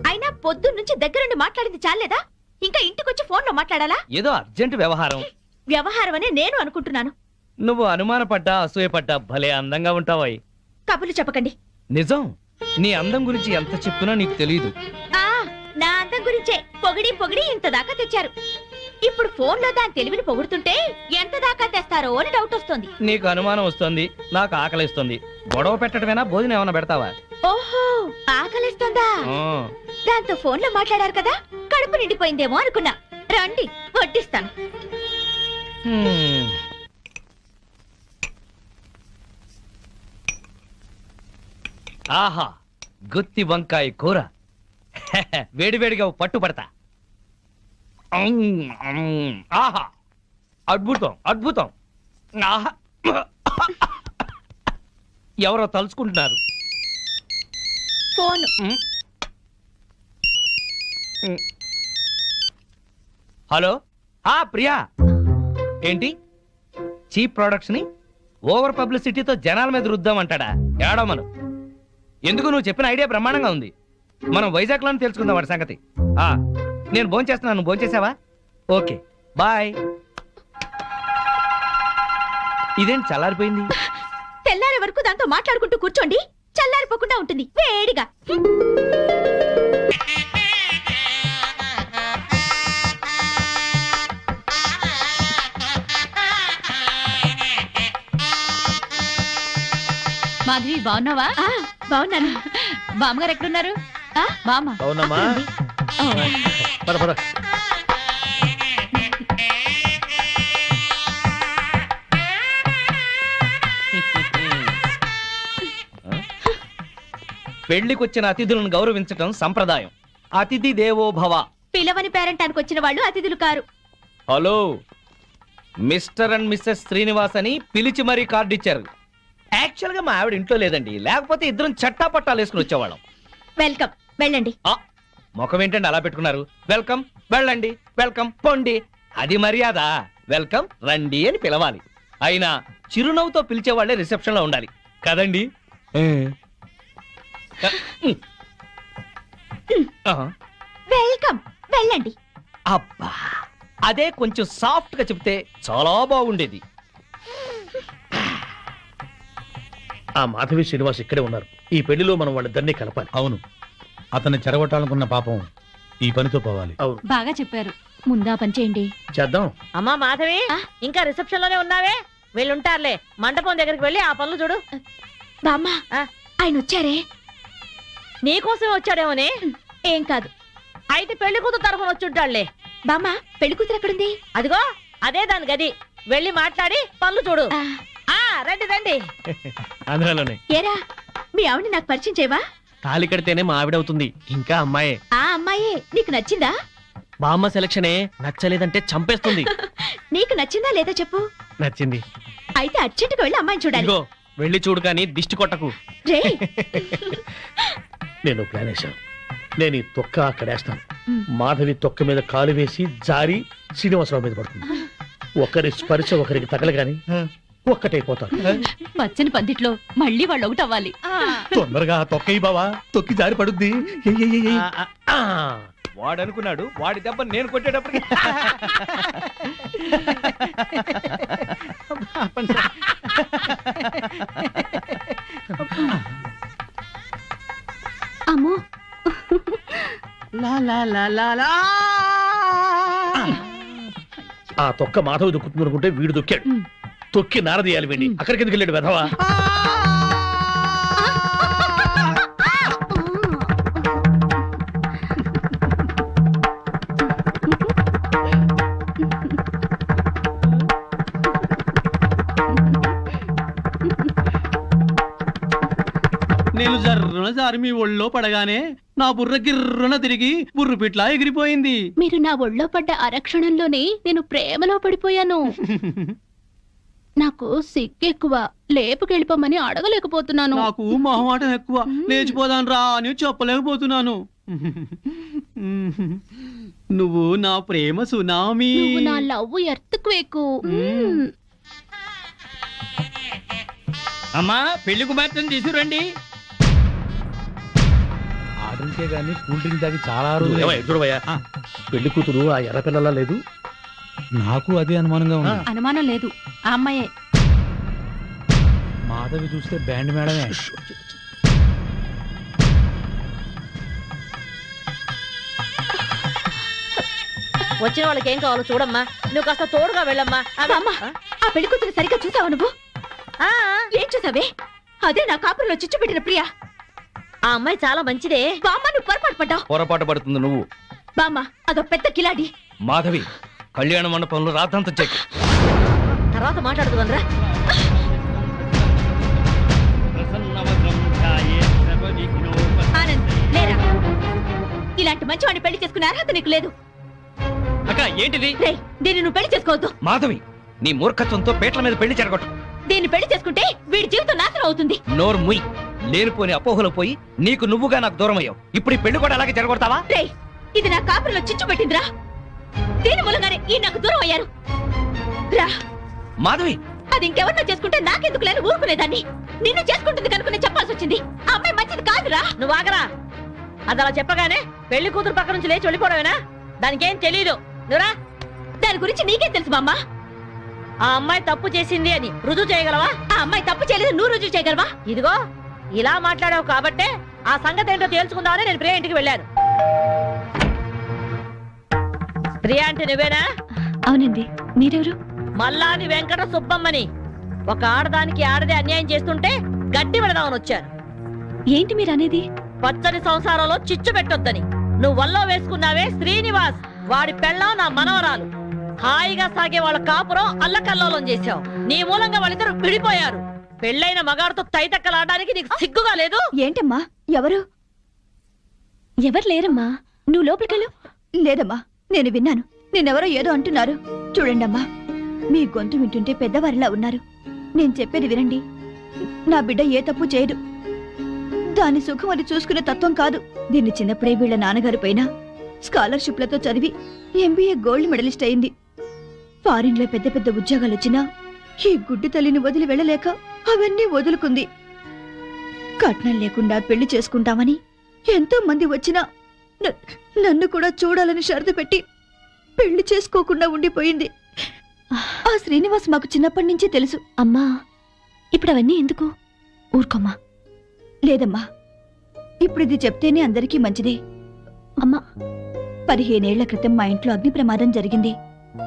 అయినా పొద్దున్న నుంచి దగ్గరుండి మాట్లాడింది చాలేదా? ఇంకా ఇంటికొచ్చి ఫోన్ లో మాట్లాడాలా? ఏదో అర్జెంట్ వ్యవహారం. వ్యవహారం అనే నేను అనుకుంటున్నాను. నువ్వు అనుమానపడ్డా అసూయపడ్డా భలే అందంగా ఉంటావాయి. కబుర్లు చెప్పకండి. నిజం, నీ అందం గురించి ఎంత చెప్పినా నీకు తెలియదు. నా అందం గురించే పొగిడి పొగిడి ఇంత దాకా తెచ్చారు. ఇప్పుడు ఫోన్ లో దాని తెలివిని పొగుడుతుంటే ఎంత దాకా తెస్తారో అని డౌట్ వస్తుంది. నీకు అనుమానం వస్తుంది, నాకు ఆకలిస్తుంది. గొడవ పెట్టడమేనా, భోజనం ఏమైనా పెడతావా? ఓహో, ఆకలిస్తుందా? దాంతో ఫోన్ లో మాట్లాడారు కదా, కడుపు నిండిపోయిందేమో అనుకున్నా. రండి వడ్డిస్తాను. ఆహా, గుత్తి వంకాయ కూర. వేడివేడిగా పట్టుపడతా. ఆహా, అద్భుతం అద్భుతం. ఆహా, ఎవరో తలుచుకుంటున్నారు. ఫోన్. హలో, ప్రియా. ఏంటి చీప్ ప్రొడక్ట్స్ ని ఓవర్ పబ్లిసిటీతో జనాల మీద రుద్దామంటాడా? ఏడమను. ఎందుకు, నువ్వు చెప్పిన ఐడియా బ్రహ్మాండంగా ఉంది. మనం వైజాగ్ లోనే తెలుసుకుందాం వాడి సంగతి. నేను భోంచేస్తున్నాను, నువ్వు భోంచేసావా? Okay bye. ఇదేంటి చల్లారిపోయింది? తెల్లారే వరకు దాంతో మాట్లాడుకుంటూ కూర్చోండి, చల్లారిపోకుండా ఉంటుంది వేడిగా. మాధవి బాగున్నావా? బాగున్నాను. బామ్మగారు ఎక్కడున్నారు? బామ్మ అవునమ్మా పద పద. పెళ్లికొచ్చిన అతిథులను గౌరవించటం సంప్రదాయం. అతిథి దేవో భవ. పిలవని పేరెంటానికి వచ్చిన వాళ్ళు అతిథులు కారు. Hello, mister and missus Srinivas అని పిలిచి మరీ కార్డు ఇచ్చారు. యాక్చువల్ గా మా ఆవిడ ఇంట్లో లేదండి, లేకపోతే ఇద్దరం చట్టా పట్టాలు వేసుకుని వచ్చేవాళ్ళం. వెల్కమ్, వెళ్ళండి. ముఖం ఏంటండి అలా పెట్టుకున్నారు? వెల్కమ్, వెళ్ళండి, వెల్కమ్, పొండి. అది మర్యాద. వెల్కమ్, రండి అని పిలవాలి. అయినా చిరునవ్వుతో పిలిచేవాళ్లే రిసెప్షన్ లో ఉండాలి కదండి. వెల్కమ్, వెళ్ళండి. అబ్బా, అదే కొంచెం సాఫ్ట్ గా చెప్తే చాలా బాగుండేది. ఆ మాధవి శ్రీనివాస్ ఇక్కడే ఉన్నారు. ఈ పెళ్లిలో మనం వాళ్ళిద్దరినీ కలపాలి. అవును, అతన్ని చెరగొట్టాలనుకున్న పాపం ఈ పనితో పోవాలి. అవును, బాగా చెప్పారు. ముందా పని చేయండి. చేద్దాం. అమ్మా మాధవి, ఇంకా రిసెప్షన్ లోనే ఉన్నావే? వీళ్ళుంటారులే, మండపం దగ్గరికి వెళ్ళి ఆ పనులు చూడు. బామ్మ, ఆయన వచ్చారే? నీకోసమే వచ్చాడేమోనే. ఏం కాదు. అయితే పెళ్లి కూతురు తరఫున వచ్చుంటాడులే. బామ్మ, పెళ్లి కూతురు ఎక్కడుంది? అదిగో అదే దాని గది. వెళ్ళి మాట్లాడి పనులు చూడు. రండి రండి. అందులోనే ఏరా, మీ ఆవిడ నాకు పరిచయం చేయవా? తాళి కడితేనే మా ఆవిడవుతుంది. ఇంకా అమ్మాయే. ఆ అమ్మాయే నీకు నచ్చిందా? బామ్మ సెలక్షనే నచ్చలేదంటే చంపేస్తుంది. నీకు నచ్చిందా లేదా చెప్పు. నచ్చింది. అయితే అర్జెంటుగా వెళ్ళి అమ్మాయిని చూడాలి. ఇదిగో వెళ్ళి చూడు, కానీ దిష్టి కొట్టకు. రే, నేను ప్లాన్ వేశాను. నేను ఈ తొక్క అక్కడేస్తాను. మాధవి తొక్క మీద కాలు వేసి జారి శ్రీనివాసరావు మీద పడుతుంది. ఒకరి స్పర్శ ఒకరికి తగలగాని ఒక్కటైపోతారు. పచ్చని పందిట్లో మళ్ళీ వాళ్ళు ఒకటి అవ్వాలి. తొందరగా తొక్కయి బావా, తొక్కి జారి పడుద్ది. వాడు అనుకున్నాడు, వాడి దెబ్బ నేను కొట్టేటప్పటికి అమ్మో, ఆ తొక్క మాధవి దొక్కుతుంది అనుకుంటే వీడు దొక్కాడు. తొక్కి నారదీయాలి వీడిని. అక్కడికి ఎందుకు వెళ్ళాడు వెధవా? నేను జర్రున జారి మీ ఒళ్ళో పడగానే నా బుర్ర గిర్రున తిరిగి బుర్రు పిట్లా ఎగిరిపోయింది. మీరు నా ఒళ్ళో పడ్డ అరక్షణంలోనే నేను ప్రేమలో పడిపోయాను. నాకు సిగ్గు ఎక్కువ, లేపుకెళ్ళిపోమని అడగలేకపోతున్నాను. నాకు మొహమాటం ఎక్కువ, లేచిపోదాను రా అని చెప్పలేకపోతున్నాను. నువ్వు నా ప్రేమ సునామీ. నువ్వు నా లవ్ ఎర్త్క్వేక్. అమ్మా, పెళ్లి కుమార్తెను తీసుకురండి. ఆర్డర్కే గానీ కూల్ డ్రింక్ తాగి చాలా రోజులు. ఏమయ్య, చూడవయ్యా, పెళ్లి కూతురు ఆ ఎర్ర పిల్లలా లేదు? నాకు అదే అనుమానంగా ఉంది. అనుమానం లేదు, ఆ అమ్మాయే. మాధవి చూస్తే బ్యాండ్ మేడమే. వచ్చిన వాళ్ళకి ఏం కావాలో చూడమ్మా. నువ్వు కాస్త తోడుగా వెళ్ళమ్మా. అమ్మా, ఆ పెళ్లి కూతురు సరిగ్గా చూసావా నువ్వు? ఏం చూసావే? అదే నా కాపురంలో చిచ్చు పెట్టిన ప్రియా. ఆ అమ్మాయి చాలా మంచిదే. బామ్మ, నువ్వు పొరపాటు పడ్డావు. పొరపాటు పడుతుంది నువ్వు. బామ్మ, అదో పెద్ద కిలాడి. మాధవి, కళ్యాణ మండపంలో రాతంత చెక్. తర్వాత మాట్లాడుతుందరా. ఆనంద్, లేరా. ఇలాంటి మంచివాడిని పెళ్లి చేసుకునే అర్హత నీకు లేదు. అక్క ఏంటిది? రేయ్, దీన్ని నువ్వు పెళ్లి చేసుకోవద్దు. మాధవి, నీ మూర్ఖత్వంతో పేట్ల మీద పెళ్లి చెరగొట్టు. దీన్ని పెళ్లి చేసుకుంటే వీడి జీవితం నాశనం అవుతుంది. నోరు ముయ్. లేనిపోని అపోహలు పోయి నీకు నువ్వుగా నాకు దూరం అయ్యావు. ఇప్పుడు ఈ పెళ్లి కూడా అలాగే జరగొడతావా? రేయ్, ఇది నా కాపురంలో చిచ్చు పెట్టిందిరా. దీని మూలంగానే ఈ నాకు దూరం అయ్యారు. రా మాధవి, అది ఇంకెవరినో చేసుకుంటే నాకెందుకు లేని ఊరుకునేదాన్ని. నిన్ను చేసుకుంటుంది కనుకునే చెప్పాల్సి వచ్చింది. ఆ అమ్మాయి మంచిది కాదురా. నువ్వు ఆగరా. అది అలా చెప్పగానే పెళ్లి కూతురు పక్క నుంచి లేచి వెళ్ళిపోవడమేనా? దానికేం తెలీదు. నువ్వురా. దాని గురించి నీకేం తెలుసు బామ్మ? ఆ అమ్మాయి తప్పు చేసింది అని రుజువు చేయగలవా? ఆ అమ్మాయి తప్పు చేయలేదు, నువ్వు రుజువు చేయగలవా? ఇదిగో ఇలా మాట్లాడావు కాబట్టే ఆ సంగతి ఏంటో తేల్చుకుందామని నేను ప్రియా ఇంటికి వెళ్ళాను. ప్రియా అంటే నువ్వేనా? అవునండి, మీరెవరు? మల్లాని వెంకట సుబ్బమ్మని. ఒక ఆడదానికి ఆడదే అన్యాయం చేస్తుంటే గడ్డి పెడదామని వచ్చాను. ఏంటి మీరు అనేది? పచ్చని సంసారంలో చిచ్చు పెట్టొద్దని. నువ్వు వల్లో వేసుకున్నావే శ్రీనివాస్, వాడి పెళ్ళాం నా మనవరాలు. హాయిగా సాగే వాళ్ళ కాపురం అల్లకల్లోలం చేశావు. నీ మూలంగా వాళ్ళిద్దరు విడిపోయారు. పెళ్ళైన మగాడితో తైతక్కలాడడానికి నీకు సిగ్గుగా లేదు? ఏంటమ్మా? ఎవరు లేరమ్మా, నువ్వు లోపలికెళ్ళు. లేదమ్మా, నేను విన్నాను. నేనెవరో ఏదో అంటున్నారు. చూడండమ్మా, మీ గొంతు వింటుంటే పెద్దవారిలా ఉన్నారు. నేను చెప్పేది వినండి. నా బిడ్డ ఏ తప్పు చేయదు. దాని సుఖం అది చూసుకునే తత్వం కాదు. దీన్ని చిన్నప్పుడే వీళ్ళ నాన్నగారు పైన స్కాలర్షిప్లతో చదివి ఎంబీఏ గోల్డ్ మెడలిస్ట్ అయింది. ఫారిన్ లో పెద్ద పెద్ద ఉద్యోగాలు వచ్చినా ఈ గుడ్డి తల్లిని వదిలి వెళ్ళలేక అవన్నీ వదులుకుంది. కట్నం లేకుండా పెళ్లి చేసుకుంటామని ఎంతో మంది వచ్చినా నన్ను కూడా చూడాలని షరతు పెట్టి పెళ్లి చేసుకోకుండా ఉండిపోయింది. ఆ శ్రీనివాస్ మాకు చిన్నప్పటి నుంచి తెలుసు. అమ్మా, ఇప్పుడు అవన్నీ ఎందుకు? ఊరుకోమ్మా. లేదమ్మా, ఇప్పుడు ఇది చెప్తేనే అందరికీ మంచిదే. అమ్మా, 15 ఏళ్ల క్రితం మా ఇంట్లో అగ్ని ప్రమాదం జరిగింది.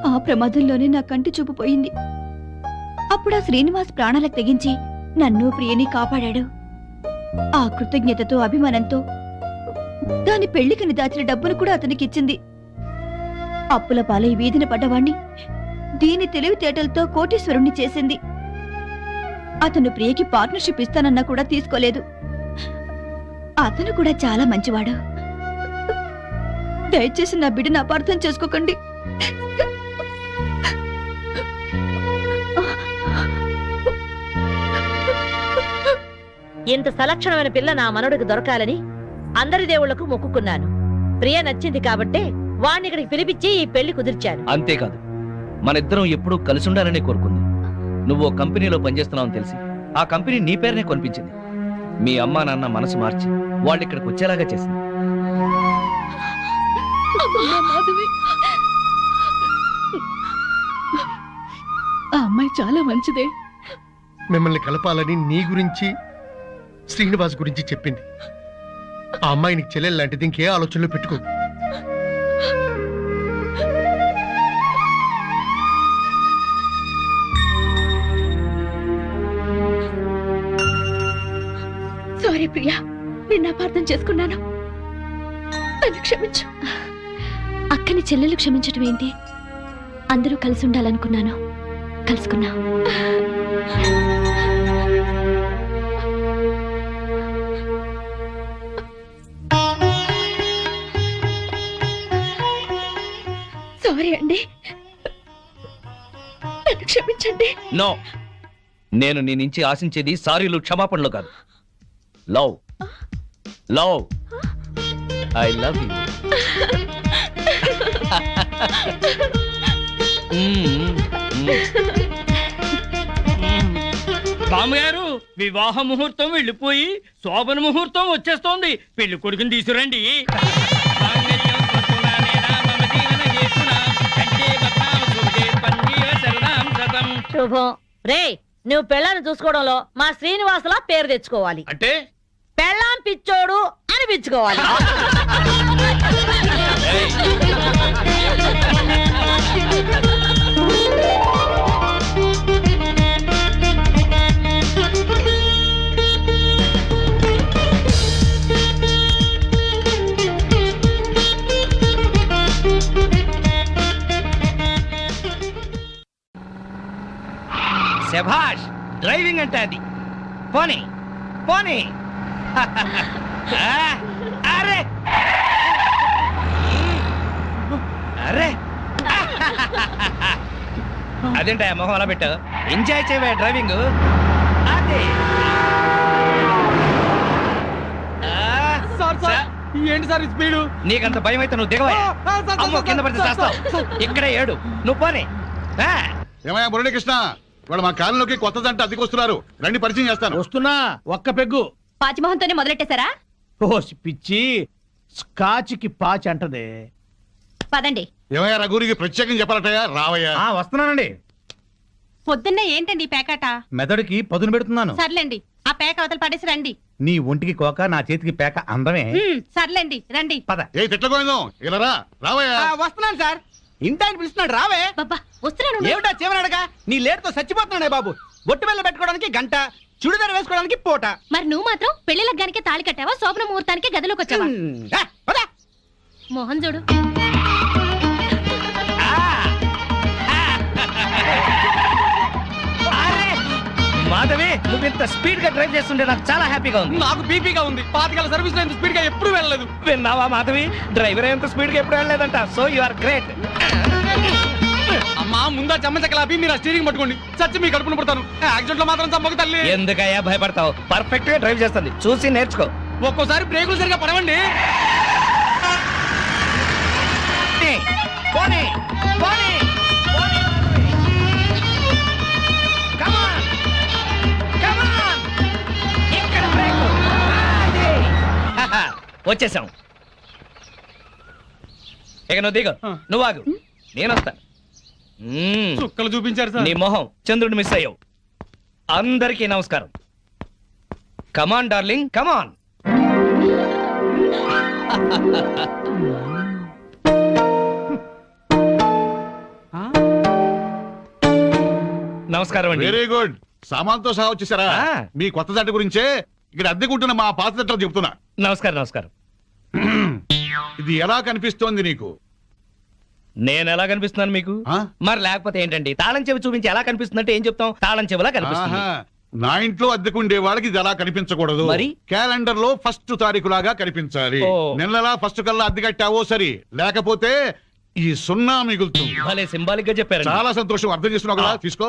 ఆ ప్రమాదంలోనే నా కంటి చూపు పోయింది. అప్పుడు ఆ శ్రీనివాస్ ప్రాణాలకు తెగించి నన్ను ప్రియని కాపాడాడు. ఆ కృతజ్ఞతతో అభిమానంతో దాని పెళ్లికని దాచిన డబ్బును కూడా అతనికి ఇచ్చింది. అప్పుల పాలై వీధిన పడ్డవాణ్ణి దీని తెలివితేటలతో కోటీశ్వరుణ్ణి చేసింది. అతను ప్రియకి పార్ట్నర్షిప్ ఇస్తానన్నా కూడా తీసుకోలేదు. అతను కూడా చాలా మంచివాడు. దయచేసి నా బిడ్డను అపార్థం చేసుకోకండి. ఇంత సలక్షణమైన పిల్ల నా మనవడికి దొరకాలని అందరి దేవుళ్లకు మొక్కుకున్నాను. ప్రియ నచ్చింది కాబట్టే వాణ్ణి ఇక్కడికి పిలిపించి ఈ పెళ్లి కుదిర్చాను. అంతేకాదు, మన ఇద్దరం ఎప్పుడూ కలిసి ఉండాలని కోరుకుంది. నువ్వు ఓ కంపెనీలో పనిచేస్తున్నావని తెలిసి ఆ కంపెనీ నీ పేరునే కొనిపించింది. మీ అమ్మా నాన్న మనసు మార్చి వాళ్ళు ఇక్కడికి వచ్చేలాగా చేసింది. ఆ అమ్మాయి చాలా మంచిదే. మిమ్మల్ని కలపాలని నీ గురించి శ్రీనివాస్ గురించి చెప్పింది. ఆ అమ్మాయి నీకు చెల్లెలు లాంటిది, ఇంకే ఆలోచనలో పెట్టుకో. సారీ ప్రియా, నిన్ను అపార్థం చేసుకున్నాను. నన్ను క్షమించు. అక్కని చెల్లెలు క్షమించటం ఏంటి? అందరూ కలిసి ఉండాలనుకున్నాను, కలుసుకున్నా. సారీ అండి, నన్ను క్షమించండి. నో, నేను నీ నుంచి ఆశించేది సారీలు క్షమాపణలు కాదు. Love love I love you. బామ్మగారు, వివాహ ముహూర్తం వెళ్ళిపోయి శోభన ముహూర్తం వచ్చేస్తోంది. పెళ్లి కొడుకుని తీసుకురండి. శుభం. రే, నువ్వు పెళ్ళాన్ని చూసుకోవడంలో మా శ్రీనివాసులా పేరు తెచ్చుకోవాలి. అంటే పెళ్ళాం పిచ్చోడు అనిపించుకోవాలి. శభాష్, డ్రైవింగ్ అంటే అది. పోనీ పోనీ. అరే అరే, అదేంటా మొహం అలా పెట్టావు? ఎంజాయ్ చేయవే డ్రైవింగ్. అదే ఏంటి సార్ స్పీడు? నీకంత భయం అయితే నువ్వు దిగవా? అమ్మో, కింద పడితే చేస్తావు. ఇక్కడే ఏడు, నువ్వు పోనీ. ఏమయ్యా మురళీకృష్ణ, వాళ్ళు మా కాలంలోకి కొత్త జంట అద్దెకొస్తున్నారు. రండి, పరిచయం చేస్తాను. వస్తున్నా, ఒక్క పెగ్గు. పాచిమోహంతోనే మొదలెట్టేశారా? ఓ పిచ్చి, స్కాచ్కి పాచి అంటదే. పదండి. ఏమయ్యా రఘురికి ప్రత్యేకం చెప్పాలటయ్యా? రావయ్యా. వస్తున్నానండి. పొద్దున్నే ఏంటండి ఈ పేకాట? మెదడుకి పదును పెడుతున్నాను. సర్లేండి, ఆ పేక అవతల పడేసి రండి. నీ ఒంటికి కోక, నా చేతికి పేక అందమే. సర్లేండి, రండి. పద. ఏ తిట్లకోయిందాం, ఇలా రావయ్యా. వస్తున్నాను సార్. ఇంటాయన పిలుస్తున్నాడు, రావే. బాబా, వస్తున్నాను. ఏమిటా చివరడగా? నీ లేటుతో చచ్చిపోతున్నాడే బాబు. బొట్టు వెళ్ళ పెట్టుకోవడానికి గంట, చుడిదార్ వేసుకోవడానికి పూట. మరి నువ్వు మాత్రం పెళ్లి లగ్గానికి తాళి కట్టావా శోభన ముహూర్తానికి గదిలోకి వచ్చావా? మోహన్ చూడు. మాధవి నువ్వు ఇంత స్పీడ్ గా డ్రైవ్ చేస్తుంటే నాకు చాలా హ్యాపీగా ఉంది. నాకు బీపీగా ఉంది. 5 సర్వీస్ లో ఇంత స్పీడ్ గా ఎప్పుడు వెళ్ళలేదు. విన్నావా మాధవి, డ్రైవర్ ఎంత స్పీడ్ గా ఎప్పుడు వెళ్ళలేదంట. So you are great. అమ్మా ముందా చెమ్మచక్కలాపి మీరు ఆ స్టీరింగ్ పట్టుకోండి. చచ్చి మీ కడుపున పడతాను. యాక్సిడెంట్ లో మాత్రం చంపక తల్లి. ఎందుకయ్యా భయపడతావు? పర్ఫెక్ట్ గా డ్రైవ్ చేస్తుంది, చూసి నేర్చుకో. ఒక్కోసారి బ్రేకులు సరిగా పడవండి. పోనీ, పోనీ, పోనీ. Come on, come on. ఇక్కడ బ్రేకు. వచ్చేసాం. ఇక నువ్వు దిగు, నువ్వు ఆగు, నేను వస్తాను. చుక్కలు చూపించారు సార్. నీ మొహం చంద్రుడు మిస్ అయ్యావు. అందరికీ నమస్కారం. కమాన్ డార్లింగ్, కమాన్. నమస్కారం అండి. Very good. సామాన్తో సహా వచ్చేసారా? మీ కొత్త జంట గురించే ఇక్కడ అద్దెకుంటున్న మా పాత జంటలు చెప్తున్నా. నమస్కారం. నమస్కారం. ఇది ఎలా కనిపిస్తోంది నీకు? నేను ఎలా కనిపిస్తున్నాను మీకు? మరి లేకపోతే ఏంటండి, తాళం చెవి చూపించి ఎలా కనిపిస్తుందంటే ఏం చెప్తాం? తాళం చెవిలా కనిపిస్తుంది. నా ఇంట్లో అద్దెకుండే వాళ్ళకి ఇది ఎలా కనిపించకూడదు. మరి క్యాలెండర్ లో 1st తారీఖు లాగా కనిపించాలి. నెలలా 1st కల్లా అద్దె కట్టావో సరి, లేకపోతే ఈ 0 మిగులుతుంది. భలే సింబాలిక్ గా చెప్పారు. చాలా సంతోషం. అర్థం చేస్తున్నావు కదా, తీసుకో.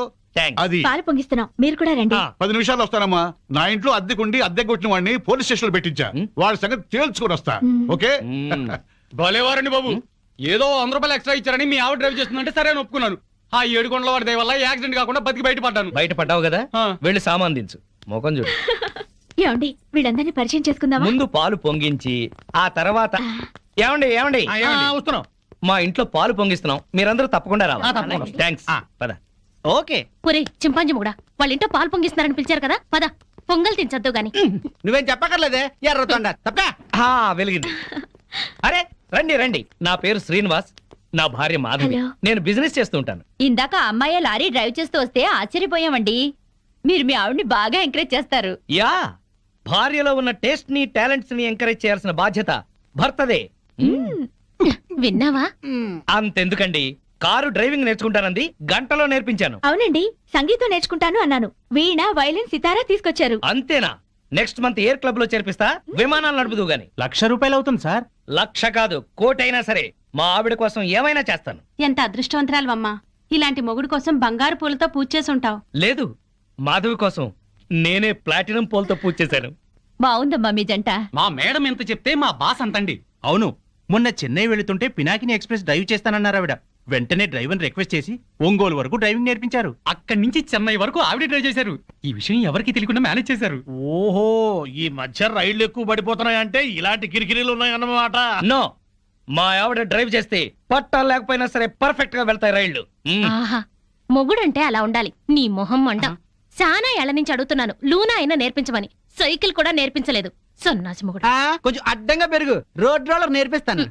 అది పాలు పొంగిస్తున్నాం, మీరు కూడా రండి. 10 నిమిషాలు వస్తానమ్మా. నా ఇంట్లో అద్దెకుండి అద్దె కొట్టిన వాడిని పోలీస్ స్టేషన్ లో పెట్టించా. వాడి సంగతి తేల్చుకొని వస్తా. ఓకే? భలేవారండి బాబు. ఏదో 100 రూపాయలు ఎక్స్ట్రా ఇచ్చారని మీ ఆవిడ డ్రైవ్ చేస్తుందంటే సరే అని ఒప్పుకున్నాను. ఆ 7 కొండల వాడి దయ వల్ల యాక్సిడెంట్ కాకుండా బతికి బయటపడ్డాను. బయటపడ్డావు కదా, వెళ్ళి సామాన్ దించు. మోకం చూడు. ఏమండి, వీళ్ళందరినీ పరిచయం చేసుకుందామా? ముందు పాలు పొంగించి ఆ తర్వాత ఏమండి ఏమండి వస్తున్నాం. మా ఇంట్లో పాలు పొంగిస్తున్నాం, మీరందరూ తప్పకుండా రావాలి. థ్యాంక్స్. పద. ఓకే. ఒరే చింపాంజీ కూడా వాళ్ళ ఇంట్లో పాలు పొంగిస్తున్నారని పిలిచారు కదా, పద పొంగల్ తినచద్దు గాని. నువ్వేం చెప్పక్కర్లేదే, ఎర్రతొండ తప్ప. వెలిగింది. అరే రండి రండి, నా పేరు శ్రీనివాస్, నా భార్య మాధవి. నేను బిజినెస్ చేస్తూ ఉంటాను. ఇందాక అమ్మాయి లారీ డ్రైవ్ చేస్తూ వస్తే ఆశ్చర్యపోయామండి. మీరు మీ ఆవిడ్ని బాగా ఎంకరేజ్ చేస్తారు. యా, భార్యలో ఉన్న టేస్ట్ ని టాలెంట్స్ ని ఎంకరేజ్ చేయాల్సిన బాధ్యత భర్తదే. విన్నావా? అంతెందుకండి, కారు డ్రైవింగ్ నేర్చుకుంటానంది, గంటలో నేర్పించాను. అవునండి, సంగీతం నేర్చుకుంటాను అన్నాను. వీణ, వైలిన్, సితారా తీసుకొచ్చారు. అంతేనా? నెక్స్ట్ మంత్ ఎయిర్ క్లబ్ లో చేర్పిస్తా, విమానాలు నడుపుదు గాని. 1,00,000 రూపాయలు అవుతుంది సార్. 1,00,000 కాదు, 1,00,000 అయినా సరే మా ఆవిడ కోసం ఏమైనా చేస్తాను. ఎంత అదృష్టవంతరాలమ్మా, ఇలాంటి మొగుడు కోసం బంగారు పూలతో పూజ చేసి ఉంటావు. లేదు, మాధవి కోసం నేనే ప్లాటినం పూలతో పూజ చేశాను. బాగుందమ్మా మీ జంట. మా మేడం ఎంత చెప్తే మా బాస్ అంతండి. అవును, మొన్న చెన్నై వెళుతుంటే పినాకిని ఎక్స్ప్రెస్ డ్రైవ్ చేస్తానన్నారు ఆవిడ. వెంటనే డ్రైవర్ రిక్వెస్ట్ చేసి ఒంగోలు వరకు డ్రైవింగ్ నేర్పించారు. అక్కడి నుంచి చెన్నై వరకు ఆవిడ డ్రైవ్ చేశారు. ఈ విషయం ఎవరికి తెలియకుండా మేనేజ్ చేశారు. ఓహో, ఈ మధ్య రైళ్లు ఎక్కువ పడిపోతున్నాయంటే ఇలాంటి కిరికిరీలు ఉన్నాయన్నమాట. నో, మా ఆవిడ డ్రైవ్ చేస్తే పట్టాలు లేకపోయినా సరే పర్ఫెక్ట్ గా వెళ్తాయి రైళ్లు. ఆహా, మొగుడంటే అలా ఉండాలి. నీ మొహం మండ. చాలా ఏళ్ల నుంచి అడుగుతున్నాను లూనా అయినా నేర్పించమని, సైకిల్ కూడా నేర్పించలేదు. సన్నాసి మొగుడు. కొంచెం అడ్డంగా పెరుగు, రోడ్ రోలర్ నేర్పిస్తాను.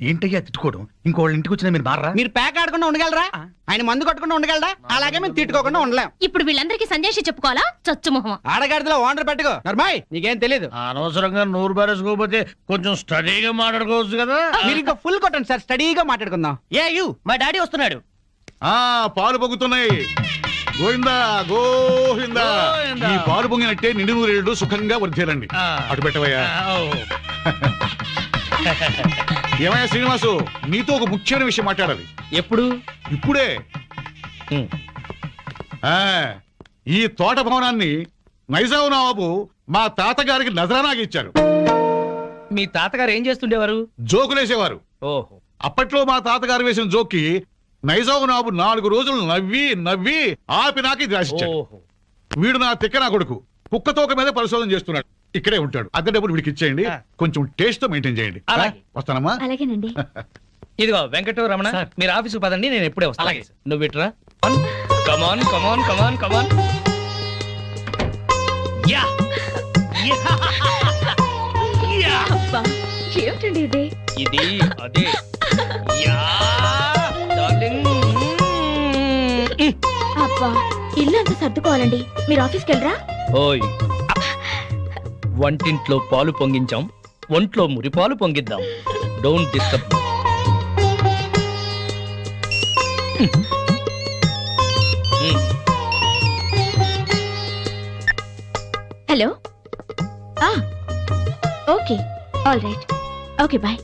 ఏంటయ్యా తిట్టుకోవడం? ఇంకోళ్ళ ఇంటికి వచ్చినా మీరు మారా? మీరు ప్యాక్ ఆడకుండా ఉండగలరా? ఆయన మందు కొట్టకుండా ఉండగలరా? అలాగే మేము తిట్టుకోకుండా ఉండలేం. ఇప్పుడు వీళ్ళందరికీ సందేశం చెప్పుకోవాలా? చచ్చు మొహం. ఆడగాడిలో ఓనర్ పెట్టుకో. నర్మాయ్, నీకేం తెలీదు. అనవసరంగా నోరు బారేసుకోకపోతే కొంచెం స్టడీగా మాట్లాడుకోవచ్చు కదా. మీరు ఇంకా ఫుల్ కొట్టండి సార్, స్టడీగా మాట్లాడుకుందాం. మా డాడీ వస్తున్నాడు. పాలు పొంగుతున్నాయి. గోవిందా గోవిందా. ఈ పాలు పొంగినట్టే నిండు నూరేళ్లు సుఖంగా వర్ధేలండి. అటు పెట్టవయ్యా. ఏమయ్యా శ్రీనివాసు, నీతో ఒక ముఖ్యమైన విషయం మాట్లాడాలి. ఎప్పుడు? ఇప్పుడే. ఈ తోట భవనాన్ని నైజాం నవాబు మా తాతగారికి నజరానాగా ఇచ్చారు. మీ తాతగారు ఏం చేస్తుండేవారు? జోకులేసేవారు. ఓహో. అప్పట్లో మా తాతగారు వేసిన జోక్కి నైజాం నవాబు 4 రోజులు నవ్వి నవ్వి ఆపి నాకు ఇది రాసిచ్చాడు. వీడు నా తిక్క నా కొడుకు కుక్కతోక మీద పరిశోధన చేస్తున్నాడు. ఇక్కడే ఉంటాడు. అద్దె డబ్బులు వీడికి ఇచ్చేయండి, కొంచెం టేస్ట్ తో మెయింటైన్ చేయండి. వస్తానమ్మా. అలాగేనండి. ఇదిగో వెంకట రమణ, మీరు ఆఫీసు పదండి, నేను ఎప్పుడే వస్తాను. నువ్వు ఇట్రా. కమాన్ కమాన్ కమాన్ కమాన్. యా ఏమిటండి ఇది? ఇది అదే. Yeah darling. అబ్బా, ఇల్లు అంతా సర్దుకోవాలండి. మీరు ఆఫీస్కి వెళ్ళరా? ఓయ్ వంటింట్లో పాలు పొంగించాం, ఒంట్లో మురిపాలు పొంగిద్దాం. Don't disturb. Hello okay all right okay bye.